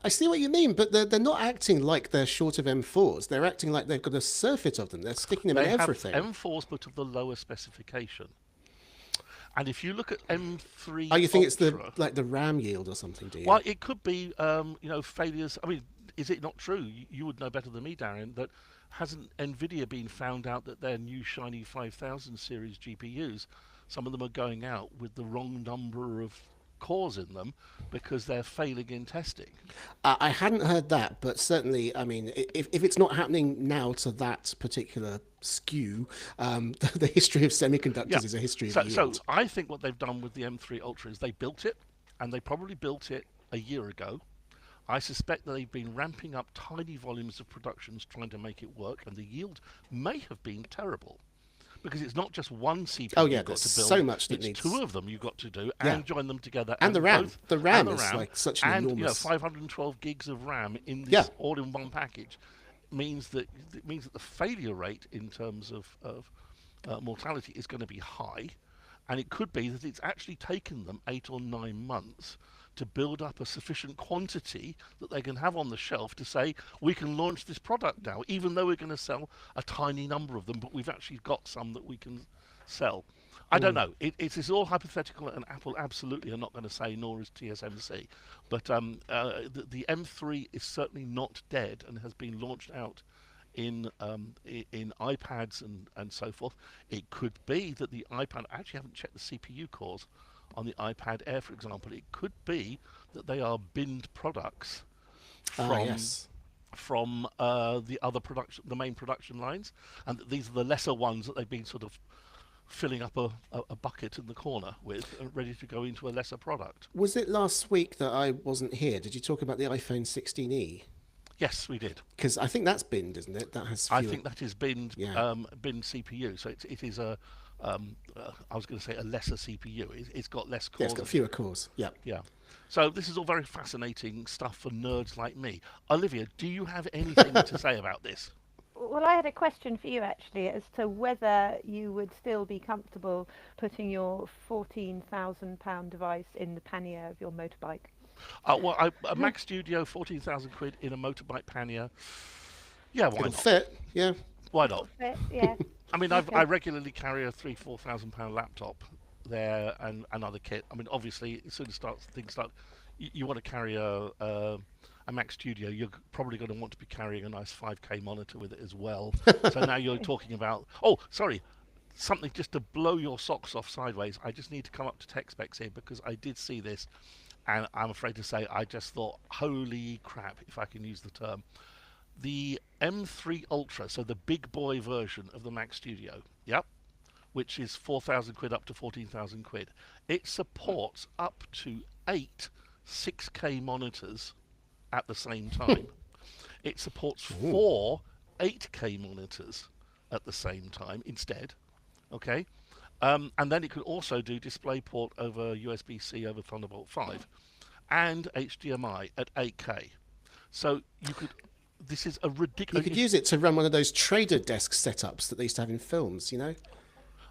see what you mean, but they're not acting like they're short of M4s. They're acting like they've got a surfeit of them. They're sticking them They in have everything. M4s, but of the lower specification. And if you look at M3, Oh, you think it's Ultra, the RAM yield or something? Do you? well, it could be, failures. I mean, is it not true? You would know better than me, Darren, that hasn't NVIDIA been found out that their new shiny 5000 series GPUs, some of them are going out with the wrong number of cores in them because they're failing in testing. I hadn't heard that, but certainly, I mean, if it's not happening now to that particular SKU, the history of semiconductors is a history of So yield. I think what they've done with the M3 Ultra is they built it, and they probably built it a year ago. I suspect that they've been ramping up tiny volumes of productions trying to make it work, and the yield may have been terrible. Because it's not just one CPU Oh, yeah, you've got there's to build. so much that it's needs- two of them you've got to do Yeah. and join them together. And the RAM. both- The RAM and is like such an and, enormous- 512 gigs of RAM in this Yeah. all-in-one package means that the failure rate in terms of mortality is going to be high, and it could be that it's actually taken them 8 or 9 months to build up a sufficient quantity that they can have on the shelf to say we can launch this product now, even though we're going to sell a tiny number of them, but we've actually got some that we can sell. I don't know. It's all hypothetical, and Apple absolutely are not going to say, nor is TSMC. But the M3 is certainly not dead and has been launched out in iPads and so forth. It could be that the iPad, I actually haven't checked the CPU cores on the iPad Air, for example. It could be that they are binned products from Yes. the other production, the main production lines, and that these are the lesser ones that they've been sort of filling up a bucket in the corner with, ready to go into a lesser product. Was it last week that I wasn't here? Did you talk about the iPhone 16e? Yes, we did. Because I think that's binned, isn't it? That has. I fewer- think that is binned, Yeah. binned CPU. So it is I was going to say a lesser CPU. It's got less Yeah, cores. it's got fewer cores. Yeah. Yeah. So this is all very fascinating stuff for nerds like me. Olivia, do you have anything to say about this? Well, I had a question for you actually as to whether you would still be comfortable putting your £14,000 device in the pannier of your motorbike. A Mac Studio, 14,000 quid in a motorbike pannier. Yeah, why It'll not? fit. Yeah. Why not? Yeah. I mean, Okay. I regularly carry a £3,000-4,000 laptop there and another kit. I mean, obviously, as soon as things start, you want to carry a Mac Studio. You're probably going to want to be carrying a nice 5K monitor with it as well. So now you're talking about, something just to blow your socks off sideways. I just need to come up to tech specs here because I did see this, and I'm afraid to say I just thought, holy crap, if I can use the term. The M3 Ultra, so the big boy version of the Mac Studio, yep, which is 4,000 quid up to 14,000 quid. It supports up to 8 6K monitors at the same time. It supports 4 8K monitors at the same time instead. Okay, and then it can also do DisplayPort over USB-C over Thunderbolt 5 and HDMI at 8K. So you could. This is a You ridiculous. could use it to run one of those trader desk setups that they used to have in films, you know?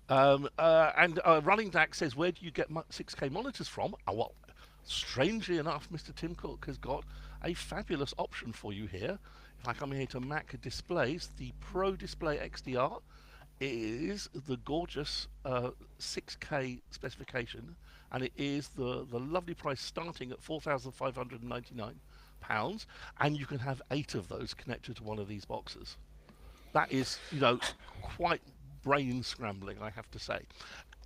And Running Dax says, where do you get 6K monitors from? Well, strangely enough, Mr. Tim Cook has got a fabulous option for you here. If I come here to Mac Displays, the Pro Display XDR is the gorgeous 6K specification, and it is the lovely price starting at £4,599, and you can have 8 of those connected to one of these boxes. That is, quite brain scrambling, I have to say.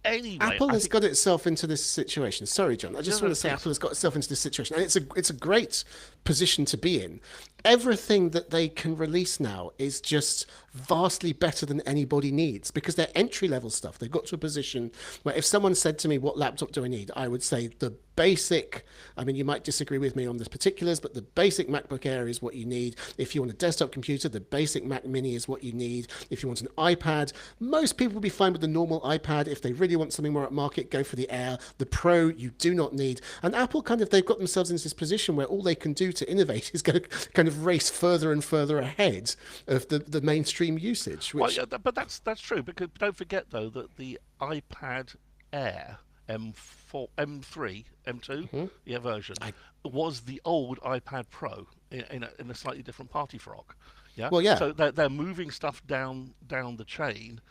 Anyway, Apple has got itself into this situation. Sorry, John. I just want to say Apple has got itself into this situation, and it's a great position to be in. Everything that they can release now is just vastly better than anybody needs because they're entry level stuff. They've got to a position where if someone said to me, "What laptop do I need?" I would say the basic. I mean, you might disagree with me on the particulars, but the basic MacBook Air is what you need. If you want a desktop computer, the basic Mac Mini is what you need. If you want an iPad, most people will be fine with the normal iPad. If they really want something more upmarket, go for the Air. The Pro, you do not need. And Apple they've got themselves into this position where all they can do to innovate is go kind of race further and further ahead of the mainstream usage. Which... Well, yeah, but that's true, because don't forget though that the iPad Air M4, M3, M2 version was the old iPad Pro in a slightly different party frock. Yeah. Well, yeah. So they're moving stuff down the chain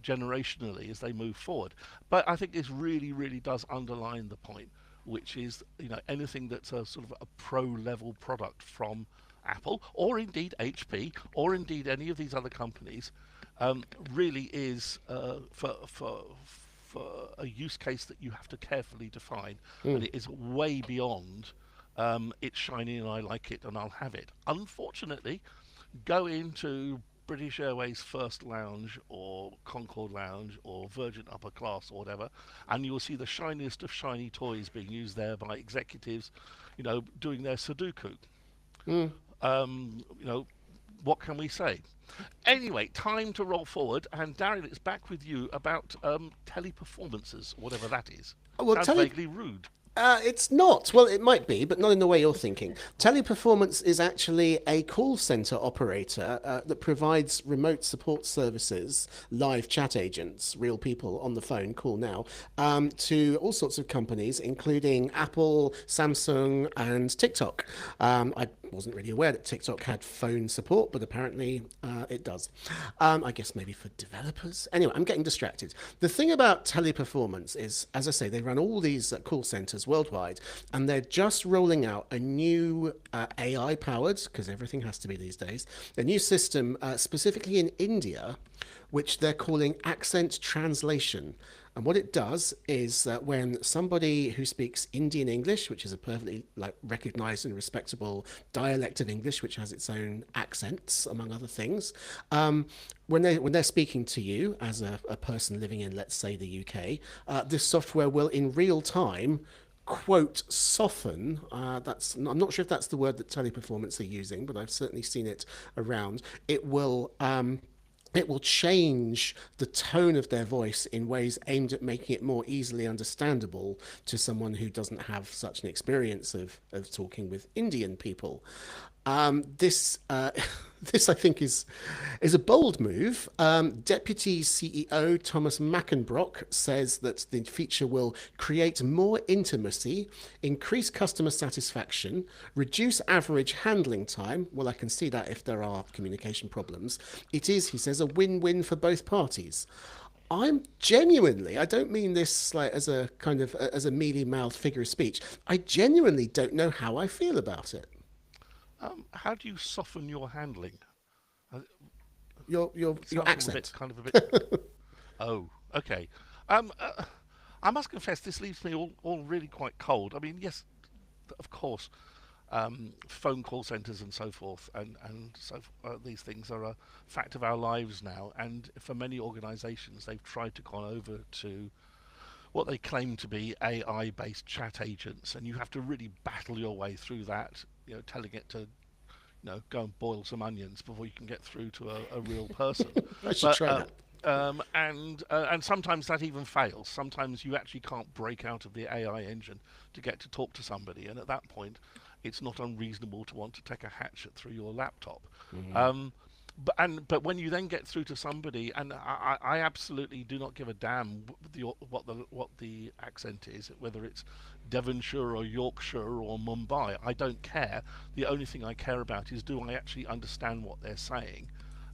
generationally as they move forward. But I think this really does underline the point, which is anything that's a sort of a pro level product from Apple or indeed HP or indeed any of these other companies really is for a use case that you have to carefully define, and it is way beyond it's shiny and I like it and I'll have it. Unfortunately, go into British Airways First Lounge or Concorde Lounge or Virgin Upper Class or whatever, and you'll see the shiniest of shiny toys being used there by executives, doing their Sudoku. What can we say? Anyway, time to roll forward, and Darren, it's back with you about teleperformances, whatever that is. Well, sounds vaguely rude. It's not. Well, it might be, but not in the way you're thinking. Teleperformance is actually a call center operator that provides remote support services, live chat agents, real people on the phone, call now, to all sorts of companies, including Apple, Samsung, and TikTok. I wasn't really aware that TikTok had phone support, but apparently it does. I guess maybe for developers. Anyway, I'm getting distracted. The thing about Teleperformance is, as I say, they run all these call centers worldwide, and they're just rolling out a new AI powered, because everything has to be these days, a new system specifically in India, which they're calling accent translation. And what it does is that when somebody who speaks Indian English, which is a perfectly recognized and respectable dialect of English, which has its own accents, among other things, when they're speaking to you as a person living in, let's say, the UK, this software will in real time quote soften. I'm not sure if that's the word that Teleperformance are using, but I've certainly seen it around. It will change the tone of their voice in ways aimed at making it more easily understandable to someone who doesn't have such an experience of talking with Indian people. This I think is a bold move. Deputy CEO Thomas Mackenbrock says that the feature will create more intimacy, increase customer satisfaction, reduce average handling time. Well, I can see that if there are communication problems. It is, he says, a win-win for both parties. I'm genuinely, I don't mean this as a kind of as a mealy-mouthed figure of speech. I genuinely don't know how I feel about it. How do you soften your handling? Your accent. Kind of a bit. Oh, okay. I must confess, this leaves me all really quite cold. I mean, yes, of course, phone call centres and so forth, and these things are a fact of our lives now. And for many organisations, they've tried to go over to what they claim to be AI-based chat agents, and you have to really battle your way through that. Telling it to, go and boil some onions before you can get through to a real person. I should try that. And sometimes that even fails. Sometimes you actually can't break out of the AI engine to get to talk to somebody, and at that point, it's not unreasonable to want to take a hatchet through your laptop. but when you then get through to somebody, and I absolutely do not give a damn what the accent is, whether it's Devonshire or Yorkshire or Mumbai. I don't care. The only thing I care about is, do I actually understand what they're saying,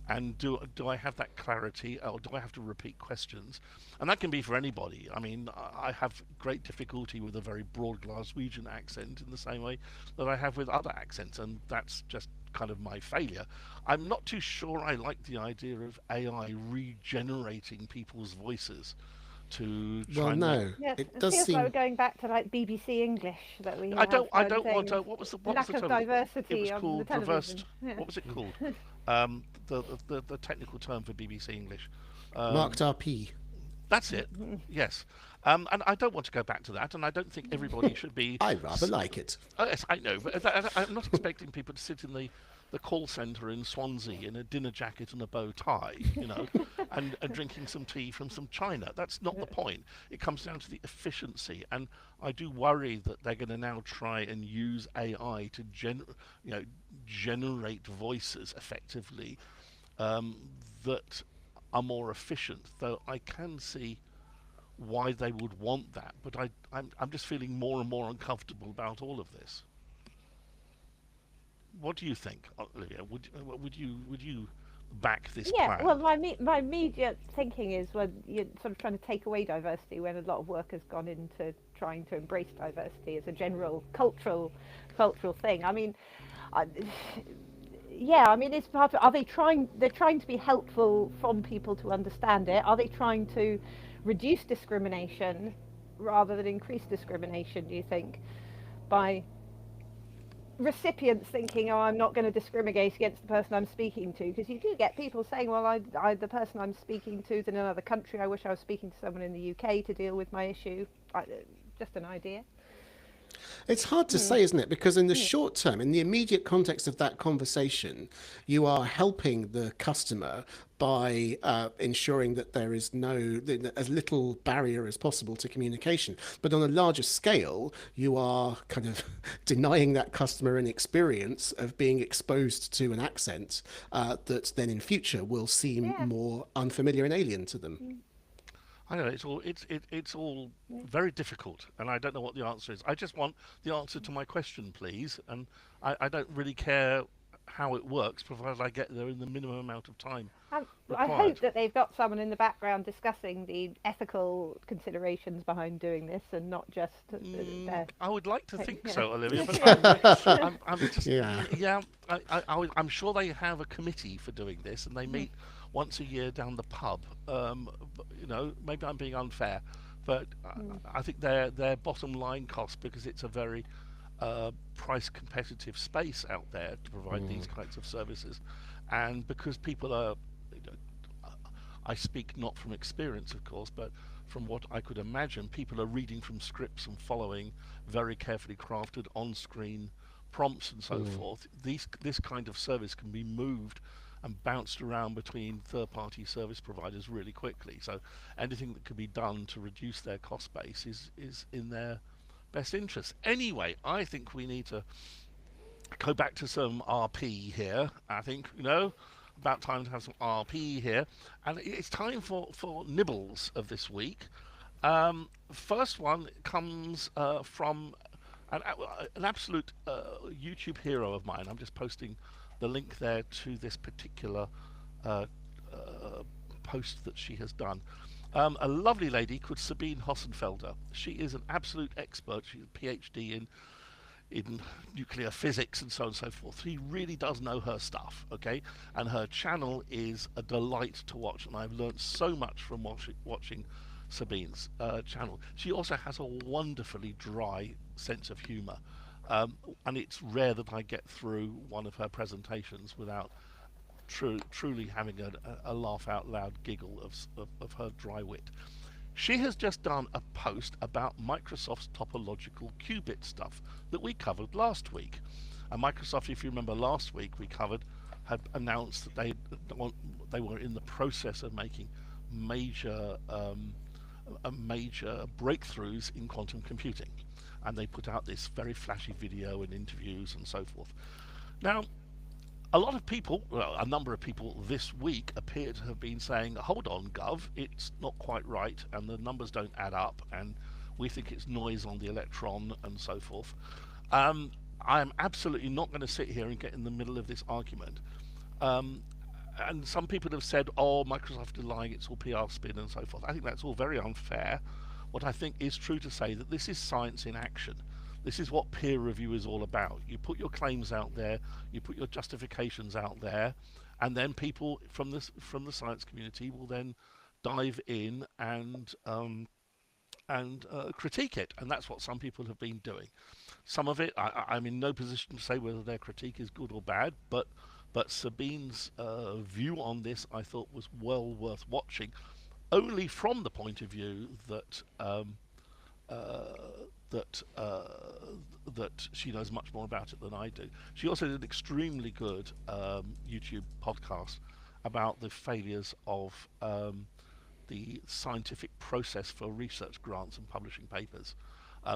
and do I have that clarity, or do I have to repeat questions? And that can be for anybody. I mean, I have great difficulty with a very broad Glaswegian accent in the same way that I have with other accents, and that's just kind of my failure. I'm not too sure I like the idea of AI regenerating people's voices to try Well, and no, Yes, it it does feels like we're seem. going back to like BBC English that we I have don't want things. to. What was the Lack of term? It was diversity on the called television. reversed. Yeah. What was it called? The technical term for BBC English. Marked RP. That's it. Yes. And I don't want to go back to that, and I don't think everybody should be. I rather like it. Oh, yes, I know, but I'm not expecting people to sit in the call centre in Swansea in a dinner jacket and a bow tie, and drinking some tea from some china. That's not the point. It comes down to the efficiency, and I do worry that they're going to now try and use AI to generate voices effectively that are more efficient. Though I can see why they would want that, but I'm just feeling more and more uncomfortable about all of this. What do you think, Olivia? Would you back this Yeah, plan? well, my immediate thinking is when you're sort of trying to take away diversity, when a lot of work has gone into trying to embrace diversity as a general cultural thing. I mean, I, yeah, I mean, it's part of, are they trying? They're trying to be helpful from people to understand it. Are they trying to reduce discrimination rather than increase discrimination? Do you think by recipients thinking, oh, I'm not going to discriminate against the person I'm speaking to, because you do get people saying, well, the person I'm speaking to is in another country. I wish I was speaking to someone in the UK to deal with my issue. Just an idea. It's hard to say, isn't it? Because in the short term, in the immediate context of that conversation, you are helping the customer by ensuring that there is as little barrier as possible to communication. But on a larger scale, you are kind of denying that customer an experience of being exposed to an accent that then in future will seem more unfamiliar and alien to them. I don't know. It's all very difficult, and I don't know what the answer is. I just want the answer to my question, please, and I don't really care how it works, provided I get there in the minimum amount of time I required. hope that they've got someone in the background discussing the ethical considerations behind doing this, and not just their. I would like to think Yeah. so, Olivia, but I'm just Yeah. I'm sure they have a committee for doing this, and they meet once a year down the pub. Maybe I'm being unfair, but I think their bottom line cost, because it's a very price competitive space out there to provide these kinds of services, and because people are, I speak not from experience, of course, but from what I could imagine, people are reading from scripts and following very carefully crafted on-screen prompts and so forth. This kind of service can be moved and bounced around between third-party service providers really quickly. So anything that could be done to reduce their cost base is in their best interest. Anyway, I think we need to go back to some RP here. I think, about time to have some RP here. And it's time for nibbles of this week. First one comes from an absolute YouTube hero of mine. I'm just posting the link there to this particular post that she has done. A lovely lady called Sabine Hossenfelder. She is an absolute expert. She's a PhD in nuclear physics and so on and so forth. She really does know her stuff, okay? And her channel is a delight to watch, and I've learned so much from watching Sabine's channel. She also has a wonderfully dry sense of humour, and it's rare that I get through one of her presentations without truly having a laugh out loud giggle of her dry wit. She has just done a post about Microsoft's topological qubit stuff that we covered last week. And Microsoft, if you remember last week, had announced that they were in the process of making major breakthroughs in quantum computing. And they put out this very flashy video and interviews and so forth. Now, A lot of people, well, a number of people this week appear to have been saying, hold on, Gov, it's not quite right, and the numbers don't add up, and we think it's noise on the Electron, and so forth. I am absolutely not going to sit here and get in the middle of this argument. And some people have said, oh, Microsoft is lying, it's all PR spin, and so forth. I think that's all very unfair. What I think is true to say that this is science in action. This is what peer review is all about. You put your claims out there, you put your justifications out there, and then people from the science community will then dive in and critique it, and that's what some people have been doing. Some of it, I'm in no position to say whether their critique is good or bad, but Sabine's view on this I thought was well worth watching, only from the point of view that that she knows much more about it than I do. She also did an extremely good YouTube podcast about the failures of the scientific process for research grants and publishing papers.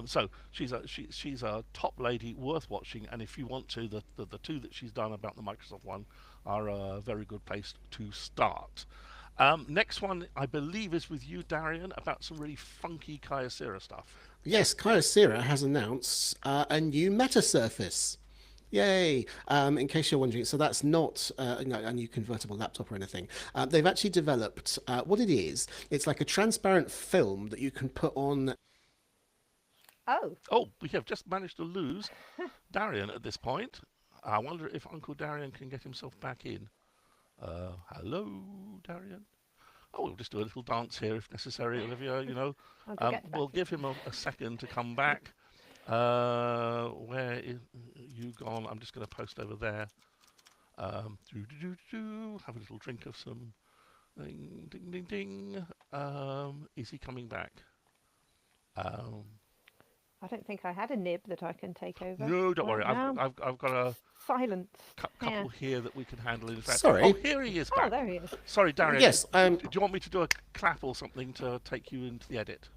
So she's a top lady, worth watching. And if you want to, the two that she's done about the Microsoft one are a very good place to start. Next one, I believe, is with you, Darian, about some really funky Kyocera stuff. Yes, Kyocera has announced a new meta surface. Yay! In case you're wondering, so that's not a new convertible laptop or anything. They've actually developed what it is. It's like a transparent film that you can put on. Oh, we have just managed to lose Darian at this point. I wonder if Uncle Darian can get himself back in. Hello, Darian. Oh, we'll just do a little dance here if necessary, Olivia. You know, we'll give him a second to come back. Where is you gone? I'm just going to post over there. Have a little drink of some ding, ding, ding, ding. Is he coming back? I don't think I had a nib that I can take over. No, don't worry. Now. I've got a Silence. couple here that we can handle. In fact, Sorry. Oh, here he is back. Oh, there he is. Sorry, Darian. Yes. Do you want me to do a clap or something to take you into the edit?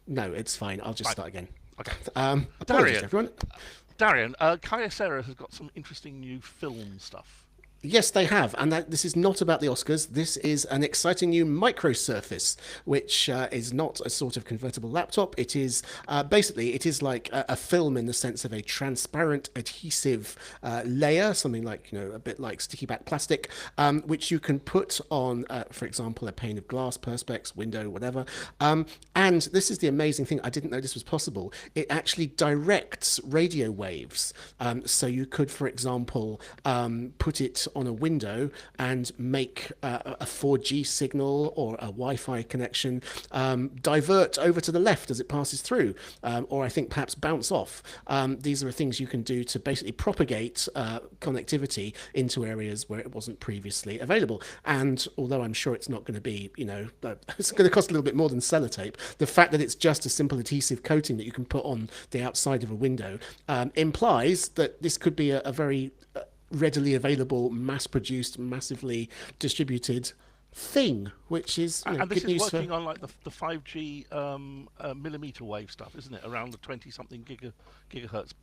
No, it's fine. I'll just Right. start again. Okay. Apologies, Darian. everyone. Darian, Kyocera has got some interesting new film stuff. Yes, they have, and this is not about the Oscars. This is an exciting new micro surface, which is not a sort of convertible laptop. It is basically it is like a film in the sense of a transparent adhesive layer, something like a bit like sticky back plastic, which you can put on, for example, a pane of glass, perspex, window, whatever. And this is the amazing thing. I didn't know this was possible. It actually directs radio waves, so you could, for example, put it on a window and make a 4G signal or a Wi-Fi connection divert over to the left as it passes through, or I think perhaps bounce off. These are things you can do to basically propagate connectivity into areas where it wasn't previously available. And although I'm sure it's not going to be, it's going to cost a little bit more than sellotape, the fact that it's just a simple adhesive coating that you can put on the outside of a window implies that this could be a very readily available, mass-produced, massively distributed thing, which is and this good is news working for... on like the 5G millimeter wave stuff, isn't it? Around the 20-something gigahertz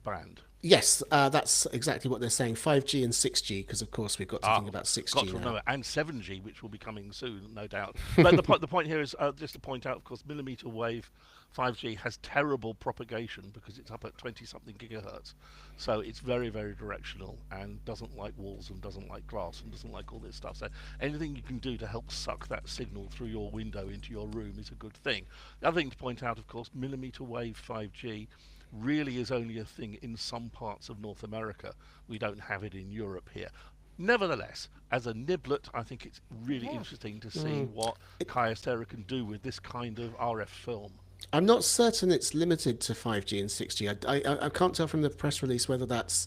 band. Yes, that's exactly what they're saying. 5G and 6G, because of course we've got to think about 6G got to now. remember, and 7G, which will be coming soon, no doubt. But the point here is just to point out, of course, millimeter wave 5G has terrible propagation because it's up at 20-something gigahertz. So it's very, very directional and doesn't like walls and doesn't like glass and doesn't like all this stuff. So anything you can do to help suck that signal through your window into your room is a good thing. The other thing to point out, of course, millimeter wave 5G really is only a thing in some parts of North America. We don't have it in Europe here. Nevertheless, as a niblet, I think it's really interesting to see what Kyocera can do with this kind of RF film. I'm not certain it's limited to 5G and 6G. I can't tell from the press release whether that's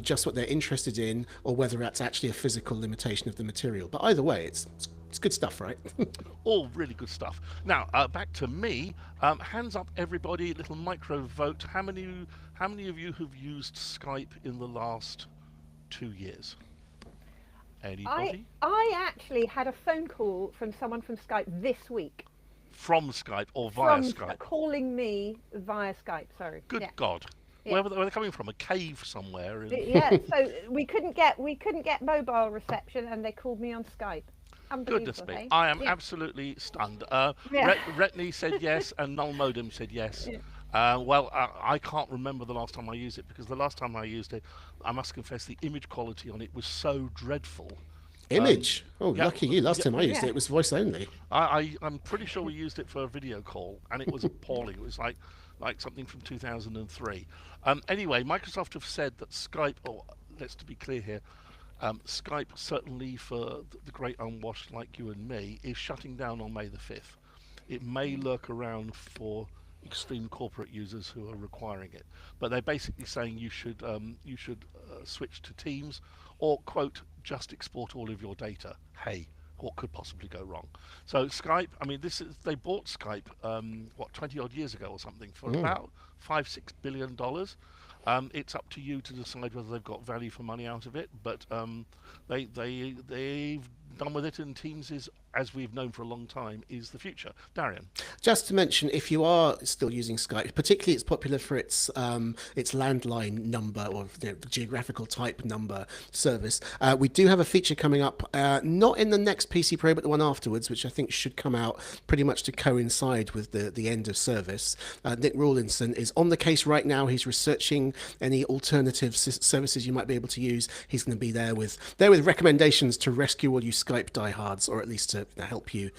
just what they're interested in or whether that's actually a physical limitation of the material. But either way, it's good stuff, right? All really good stuff. Now, back to me. Hands up, everybody. Little micro vote. How many of you have used Skype in the last 2 years? Anybody? I actually had a phone call from someone from Skype this week. From Skype or via from Skype? Calling me via Skype, sorry. Good Yeah. God. Yeah. where are they coming from? A cave somewhere in. Yeah, so we couldn't get mobile reception, and they called me on Skype. Goodness Unbelievable, me, hey? I am Yeah. absolutely stunned. Yeah. Retney said yes, and Null Modem said yes. Yeah. Well, I can't remember the last time I used it because the last time I used it, I must confess the image quality on it was so dreadful. Um, Image. Oh, yeah, lucky you. Last yeah, time I used it, Yeah. it was voice only. I'm pretty sure we used it for a video call, and it was appalling. It was like something from 2003. Anyway, Microsoft have said that Skype, or let's to be clear here, Skype certainly for the great unwashed like you and me is shutting down on May the 5th. It may lurk around for extreme corporate users who are requiring it, but they're basically saying you should switch to Teams or quote just export all of your data. Hey, what could possibly go wrong? So Skype, I mean, they bought Skype 20 odd years ago or something for about $5-6 billion. It's up to you to decide whether they've got value for money out of it, but they've done with it, and Teams is, as we've known for a long time, is the future. Darian. Just to mention, if you are still using Skype, particularly it's popular for its landline number or the geographical type number service. We do have a feature coming up, not in the next PC Pro, but the one afterwards, which I think should come out pretty much to coincide with the end of service. Nick Rawlinson is on the case right now. He's researching any alternative services you might be able to use. He's going to be there with recommendations to rescue all you Skype diehards, or at least to help you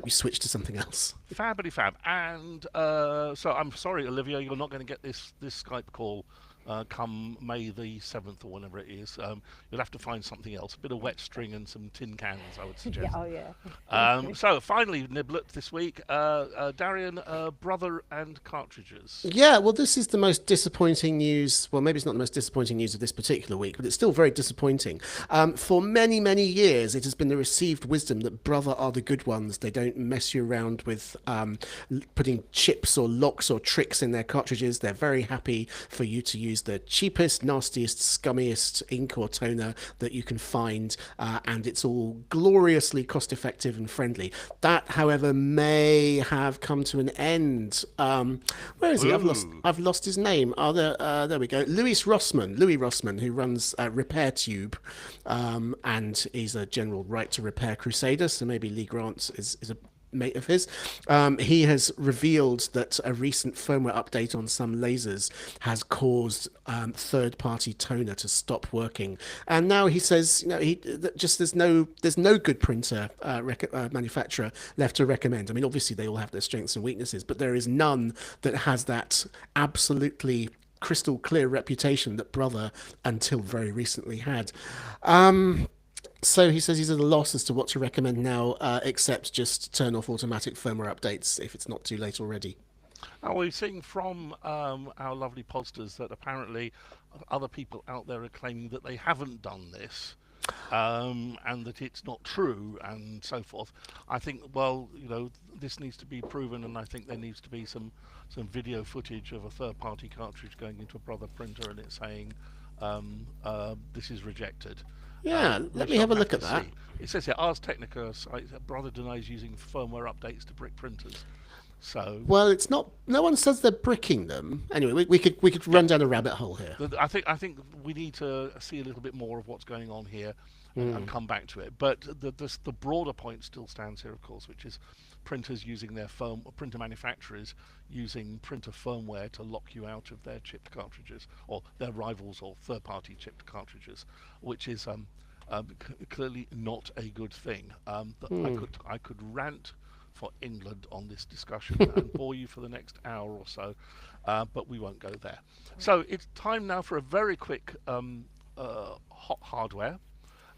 switch to something else. Fabbity fab. And so I'm sorry, Olivia, you're not going to get this Skype call come May the 7th or whenever it is. You'll have to find something else. A bit of wet string and some tin cans, I would Yeah. suggest. Oh, yeah. So finally, Niblet this week. Darian, Brother and cartridges. Yeah, well, this is the most disappointing news. Well, maybe it's not the most disappointing news of this particular week, but it's still very disappointing. For many, many years, it has been the received wisdom that Brother are the good ones. They don't mess you around with putting chips or locks or tricks in their cartridges. They're very happy for you to use the cheapest, nastiest, scummiest ink or toner that you can find, and it's all gloriously cost-effective and friendly. That, however, may have come to an end. Where is he? I've lost his name. There we go. Louis Rossman, who runs RepairTube, and he's a general right to repair crusader. So maybe Lee Grant is a mate of his. He has revealed that a recent firmware update on some lasers has caused third-party toner to stop working, and now he says, there's no good printer manufacturer left to recommend. I mean, obviously they all have their strengths and weaknesses, but there is none that has that absolutely crystal clear reputation that Brother until very recently had. So he says he's at a loss as to what to recommend now, except just turn off automatic firmware updates if it's not too late already. We're seeing from our lovely pollsters that apparently other people out there are claiming that they haven't done this, and that it's not true, and so forth. I think, this needs to be proven, and I think there needs to be some video footage of a third-party cartridge going into a Brother printer and it saying this is rejected. Yeah, let me have a look at that. It says here, Ars Technica Brother denies using firmware updates to brick printers. So well, it's not. No one says they're bricking them. Anyway, we could run down a rabbit hole here. I think we need to see a little bit more of what's going on here and come back to it. But the broader point still stands here, of course, which is printers using printer manufacturers using printer firmware to lock you out of their chipped cartridges, or their rivals or third-party chipped cartridges, which is clearly not a good thing. I could rant for England on this discussion and bore you for the next hour or so, but we won't go there. So it's time now for a very quick hot hardware,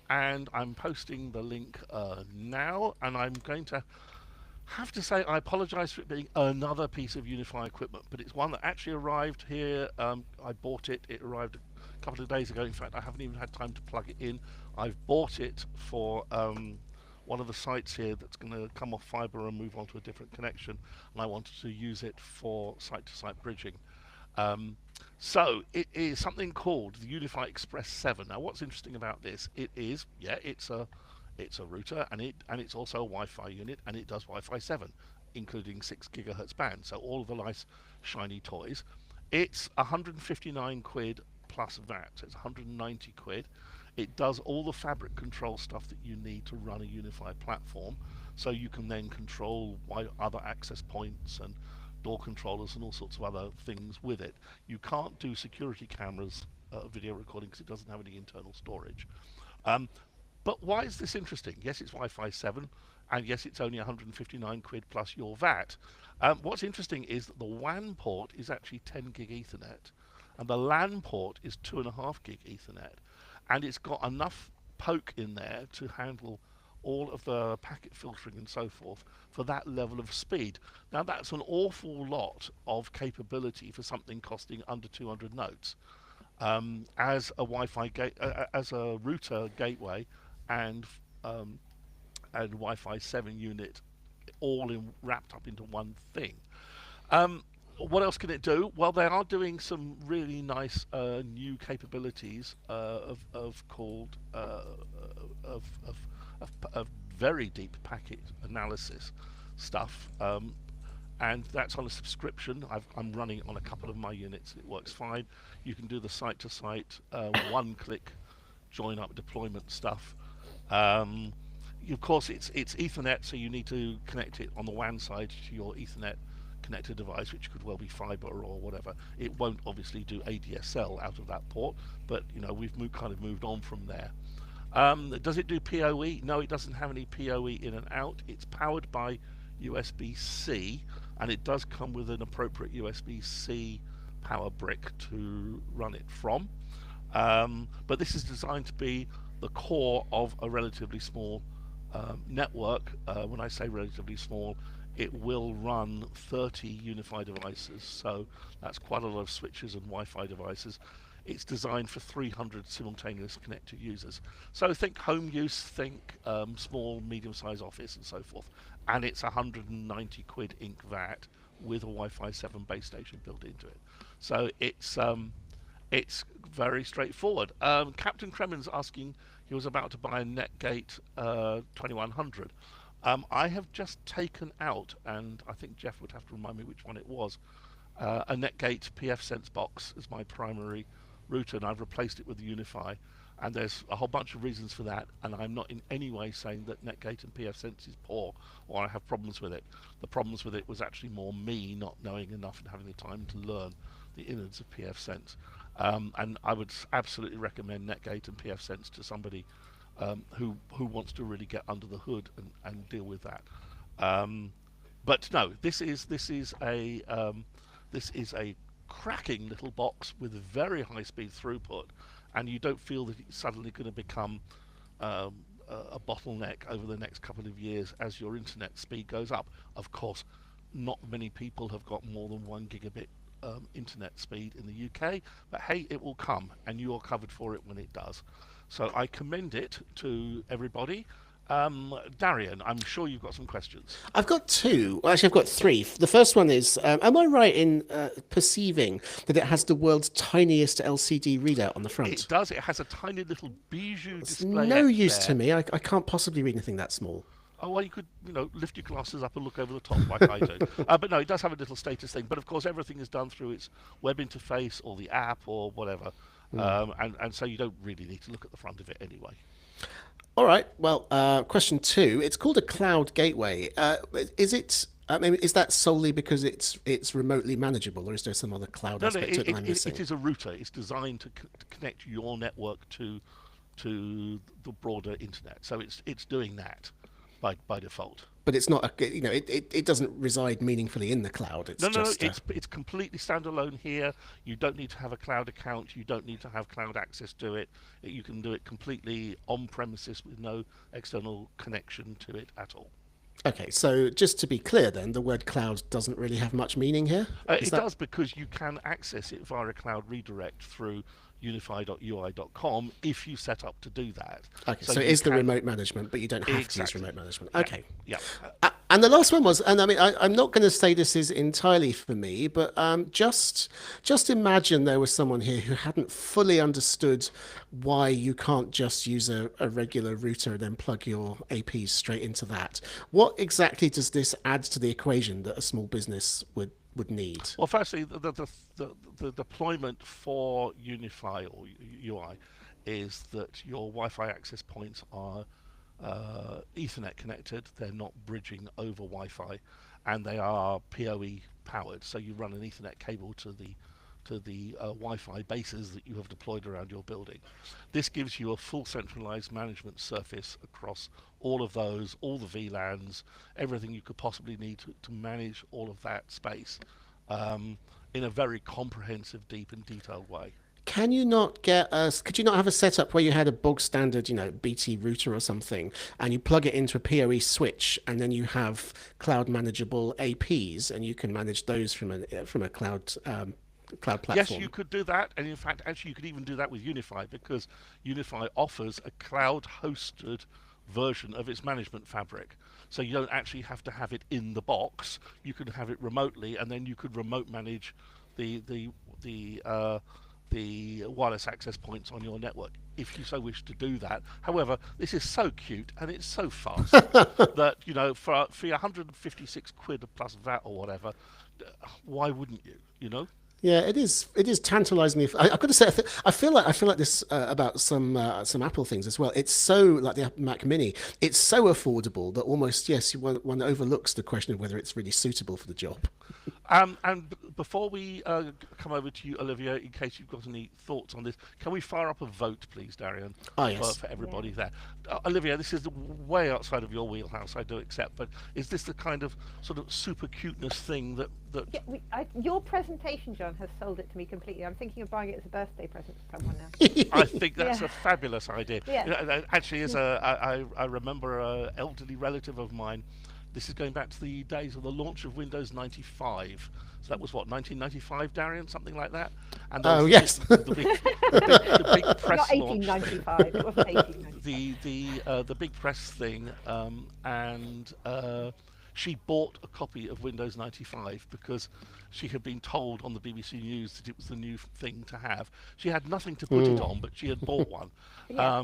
and I'm posting the link now, and I'm going to have to say I apologize for it being another piece of Unify equipment, but it's one that actually arrived here. I bought it. It arrived a couple of days ago. In fact, I haven't even had time to plug it in. I've bought it for one of the sites here that's going to come off fiber and move on to a different connection, and I wanted to use it for site-to-site bridging. So it is something called the Unify Express 7. Now, what's interesting about this? It's a router, and it's also a Wi-Fi unit, and it does Wi-Fi 7, including 6 gigahertz band. So all of the nice shiny toys. It's 159 quid plus VAT. So it's 190 quid. It does all the fabric control stuff that you need to run a unified platform, so you can then control other access points and door controllers and all sorts of other things with it. You can't do security cameras video recording because it doesn't have any internal storage. But why is this interesting? Yes, it's Wi-Fi 7, and yes, it's only 159 quid plus your VAT. What's interesting is that the WAN port is actually 10 gig Ethernet, and the LAN port is 2.5 gig Ethernet, and it's got enough poke in there to handle all of the packet filtering and so forth for that level of speed. Now, that's an awful lot of capability for something costing under 200 notes. As a Wi-Fi as a router gateway and Wi-Fi 7 unit, all wrapped up into one thing. What else can it do? Well, they are doing some really nice new capabilities of very deep packet analysis stuff. And that's on a subscription. I'm running it on a couple of my units. It works fine. You can do the site-to-site one-click join-up deployment stuff. Of course, it's Ethernet, so you need to connect it on the WAN side to your Ethernet connected device, which could well be fiber or whatever. It won't obviously do ADSL out of that port, but we've kind of moved on from there. Does it do PoE? No, it doesn't have any PoE in and out. It's powered by USB-C, and it does come with an appropriate USB-C power brick to run it from. But this is designed to be the core of a relatively small network. When I say relatively small, it will run 30 unified devices, so that's quite a lot of switches and Wi-Fi devices. It's designed for 300 simultaneous connected users. So think home use, think small, medium-sized office and so forth. And it's 190 quid Inc. VAT with a Wi-Fi 7 base station built into it. So it's very straightforward. Captain Kremen's asking, he was about to buy a Netgate 2100. I have just taken out, and I think Jeff would have to remind me which one it was, a Netgate pfSense box as my primary router, and I've replaced it with Unify, and there's a whole bunch of reasons for that, and I'm not in any way saying that Netgate and pfSense is poor or I have problems with it. The problems with it was actually more me not knowing enough and having the time to learn the innards of pfSense. And I would absolutely recommend Netgate and pfSense to somebody who wants to really get under the hood and deal with that. But no, this is a cracking little box with very high speed throughput, and you don't feel that it's suddenly going to become a bottleneck over the next couple of years as your internet speed goes up. Of course, not many people have got more than 1 gigabit internet speed in the UK, but hey, it will come, and you are covered for it when it does. So I commend it to everybody. Darian, I'm sure you've got some questions. I've got two. Well, actually, I've got three. The first one is, am I right in perceiving that it has the world's tiniest LCD readout on the front? It does. It has a tiny little bijou display. No use to me. I can't possibly read anything that small. Oh, well, you could, lift your glasses up and look over the top like I do. But no, it does have a little status thing. But of course, everything is done through its web interface or the app or whatever. And so you don't really need to look at the front of it anyway. All right. Well, question two. It's called a cloud gateway. Is it? I mean, is that solely because it's remotely manageable, or is there some other cloud aspect to it that I'm missing? It is a router. It's designed to connect your network to the broader internet. So it's doing that by default. But it's not it doesn't reside meaningfully in the cloud. It's completely standalone here. You don't need to have a cloud account. You don't need to have cloud access to it. You can do it completely on premises with no external connection to it at all. Okay, so just to be clear then, the word cloud doesn't really have much meaning here? It does, because you can access it via a cloud redirect through unify.ui.com if you set up to do that. Okay, so it is the remote management, but you don't have to use remote management. Okay. Yeah. And the last one was, and I mean, I'm not going to say this is entirely for me, but just imagine there was someone here who hadn't fully understood why you can't just use a regular router and then plug your APs straight into that. What exactly does this add to the equation that a small business would would need? Well, firstly, the deployment for Unify or UI is that your Wi-Fi access points are Ethernet connected. They're not bridging over Wi-Fi, and they are PoE powered. So you run an Ethernet cable to the Wi-Fi bases that you have deployed around your building. This gives you a full centralized management surface across all of those, all the VLANs, everything you could possibly need to manage all of that space in a very comprehensive, deep and detailed way. Can you not get could you not have a setup where you had a bog standard, BT router or something, and you plug it into a PoE switch, and then you have cloud manageable APs, and you can manage those from a cloud platform? Yes, you could do that, and in fact, actually, you could even do that with Unify, because Unify offers a cloud-hosted version of its management fabric. So you don't actually have to have it in the box. You can have it remotely, and then you could remote manage the wireless access points on your network if you so wish to do that. However, this is so cute and it's so fast that for your 156 quid plus VAT or whatever, why wouldn't you? Yeah, it is. It is tantalisingly. I've got to say, I feel like this about some Apple things as well. It's so like the Mac Mini. It's so affordable that almost one overlooks the question of whether it's really suitable for the job. And before we come over to you, Olivia, in case you've got any thoughts on this, can we fire up a vote, please, Darian? Yes. For everybody there. Olivia, this is way outside of your wheelhouse, I do accept, but is this the kind of sort of super cuteness thing that... your presentation, John, has sold it to me completely. I'm thinking of buying it as a birthday present for someone now. I think that's a fabulous idea. Yeah. Actually, I remember an elderly relative of mine. This is going back to the days of the launch of Windows 95. So that was what, 1995, Darian, something like that. And yes, the big press Not launch 1895. It wasn't 1895. The big press thing, and she bought a copy of Windows 95 because she had been told on the BBC News that it was the new thing to have. She had nothing to put it on, but she had bought one. Yeah.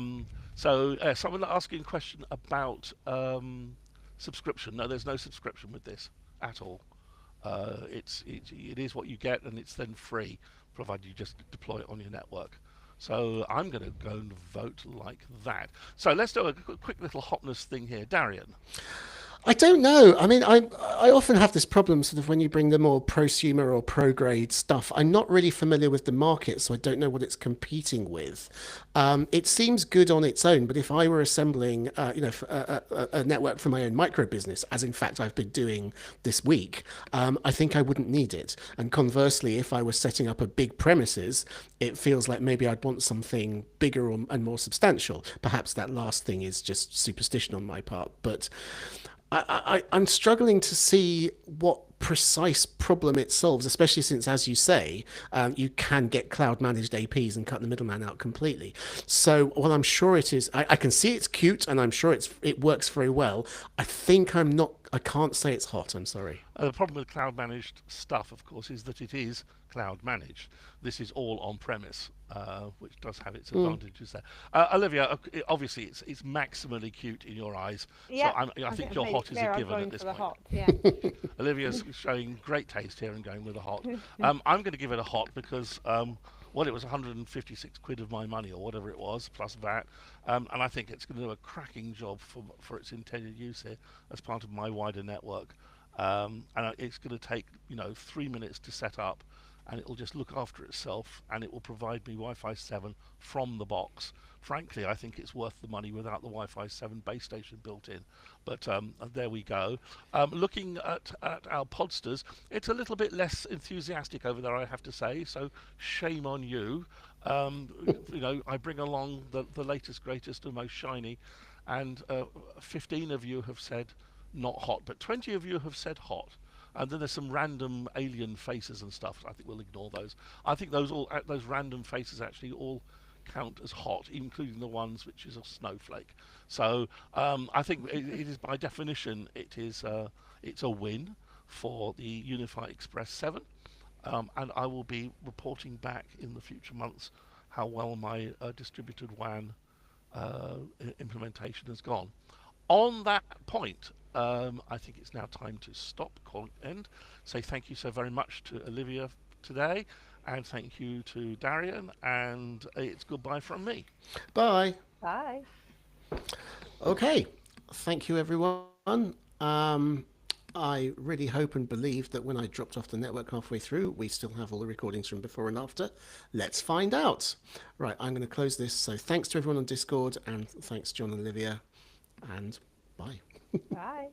So someone asking a question about subscription. No, there's no subscription with this at all. It is what you get, and it's then free, provided you just deploy it on your network. So I'm going to go and vote like that. So let's do a quick little hotness thing here. Darian. I don't know. I mean, I often have this problem sort of when you bring the more prosumer or pro-grade stuff. I'm not really familiar with the market, so I don't know what it's competing with. It seems good on its own, but if I were assembling, a network for my own micro business, as in fact I've been doing this week, I think I wouldn't need it. And conversely, if I was setting up a big premises, it feels like maybe I'd want something bigger and more substantial. Perhaps that last thing is just superstition on my part, but I'm struggling to see what precise problem it solves, especially since, as you say, you can get cloud managed APs and cut the middleman out completely. So while I'm sure it is, I can see it's cute and I'm sure it works very well. I can't say it's hot. I'm sorry. The problem with cloud managed stuff, of course, is that it is cloud managed. This is all on premise, which does have its advantages there. Olivia, obviously it's maximally cute in your eyes. Yeah, so I think your hot is a given at this point. Hot, yeah. Olivia's showing great taste here and going with a hot. I'm going to give it a hot because it was 156 quid of my money or whatever it was plus VAT, and I think it's going to do a cracking job for its intended use here as part of my wider network. And it's going to take 3 minutes to set up, and it will just look after itself, and it will provide me Wi-Fi 7 from the box. Frankly, I think it's worth the money without the Wi-Fi 7 base station built in. But there we go. Looking at our podsters, it's a little bit less enthusiastic over there, I have to say. So shame on you. I bring along the latest, greatest, and most shiny, and 15 of you have said not hot, but 20 of you have said hot. And then there's some random alien faces and stuff. I think we'll ignore those. I think those random faces actually all count as hot, including the ones which is a snowflake. So I think it is, by definition, it's a win for the Unify Express 7, and I will be reporting back in the future months how well my distributed WAN implementation has gone. On that point, I think it's now time to stop, call it end. Say thank you so very much to Olivia today, and thank you to Darian, and it's goodbye from me. Bye. Bye. Okay. Thank you, everyone. I really hope and believe that when I dropped off the network halfway through, we still have all the recordings from before and after. Let's find out. Right, I'm going to close this. So thanks to everyone on Discord, and thanks, John and Olivia, and bye. Bye.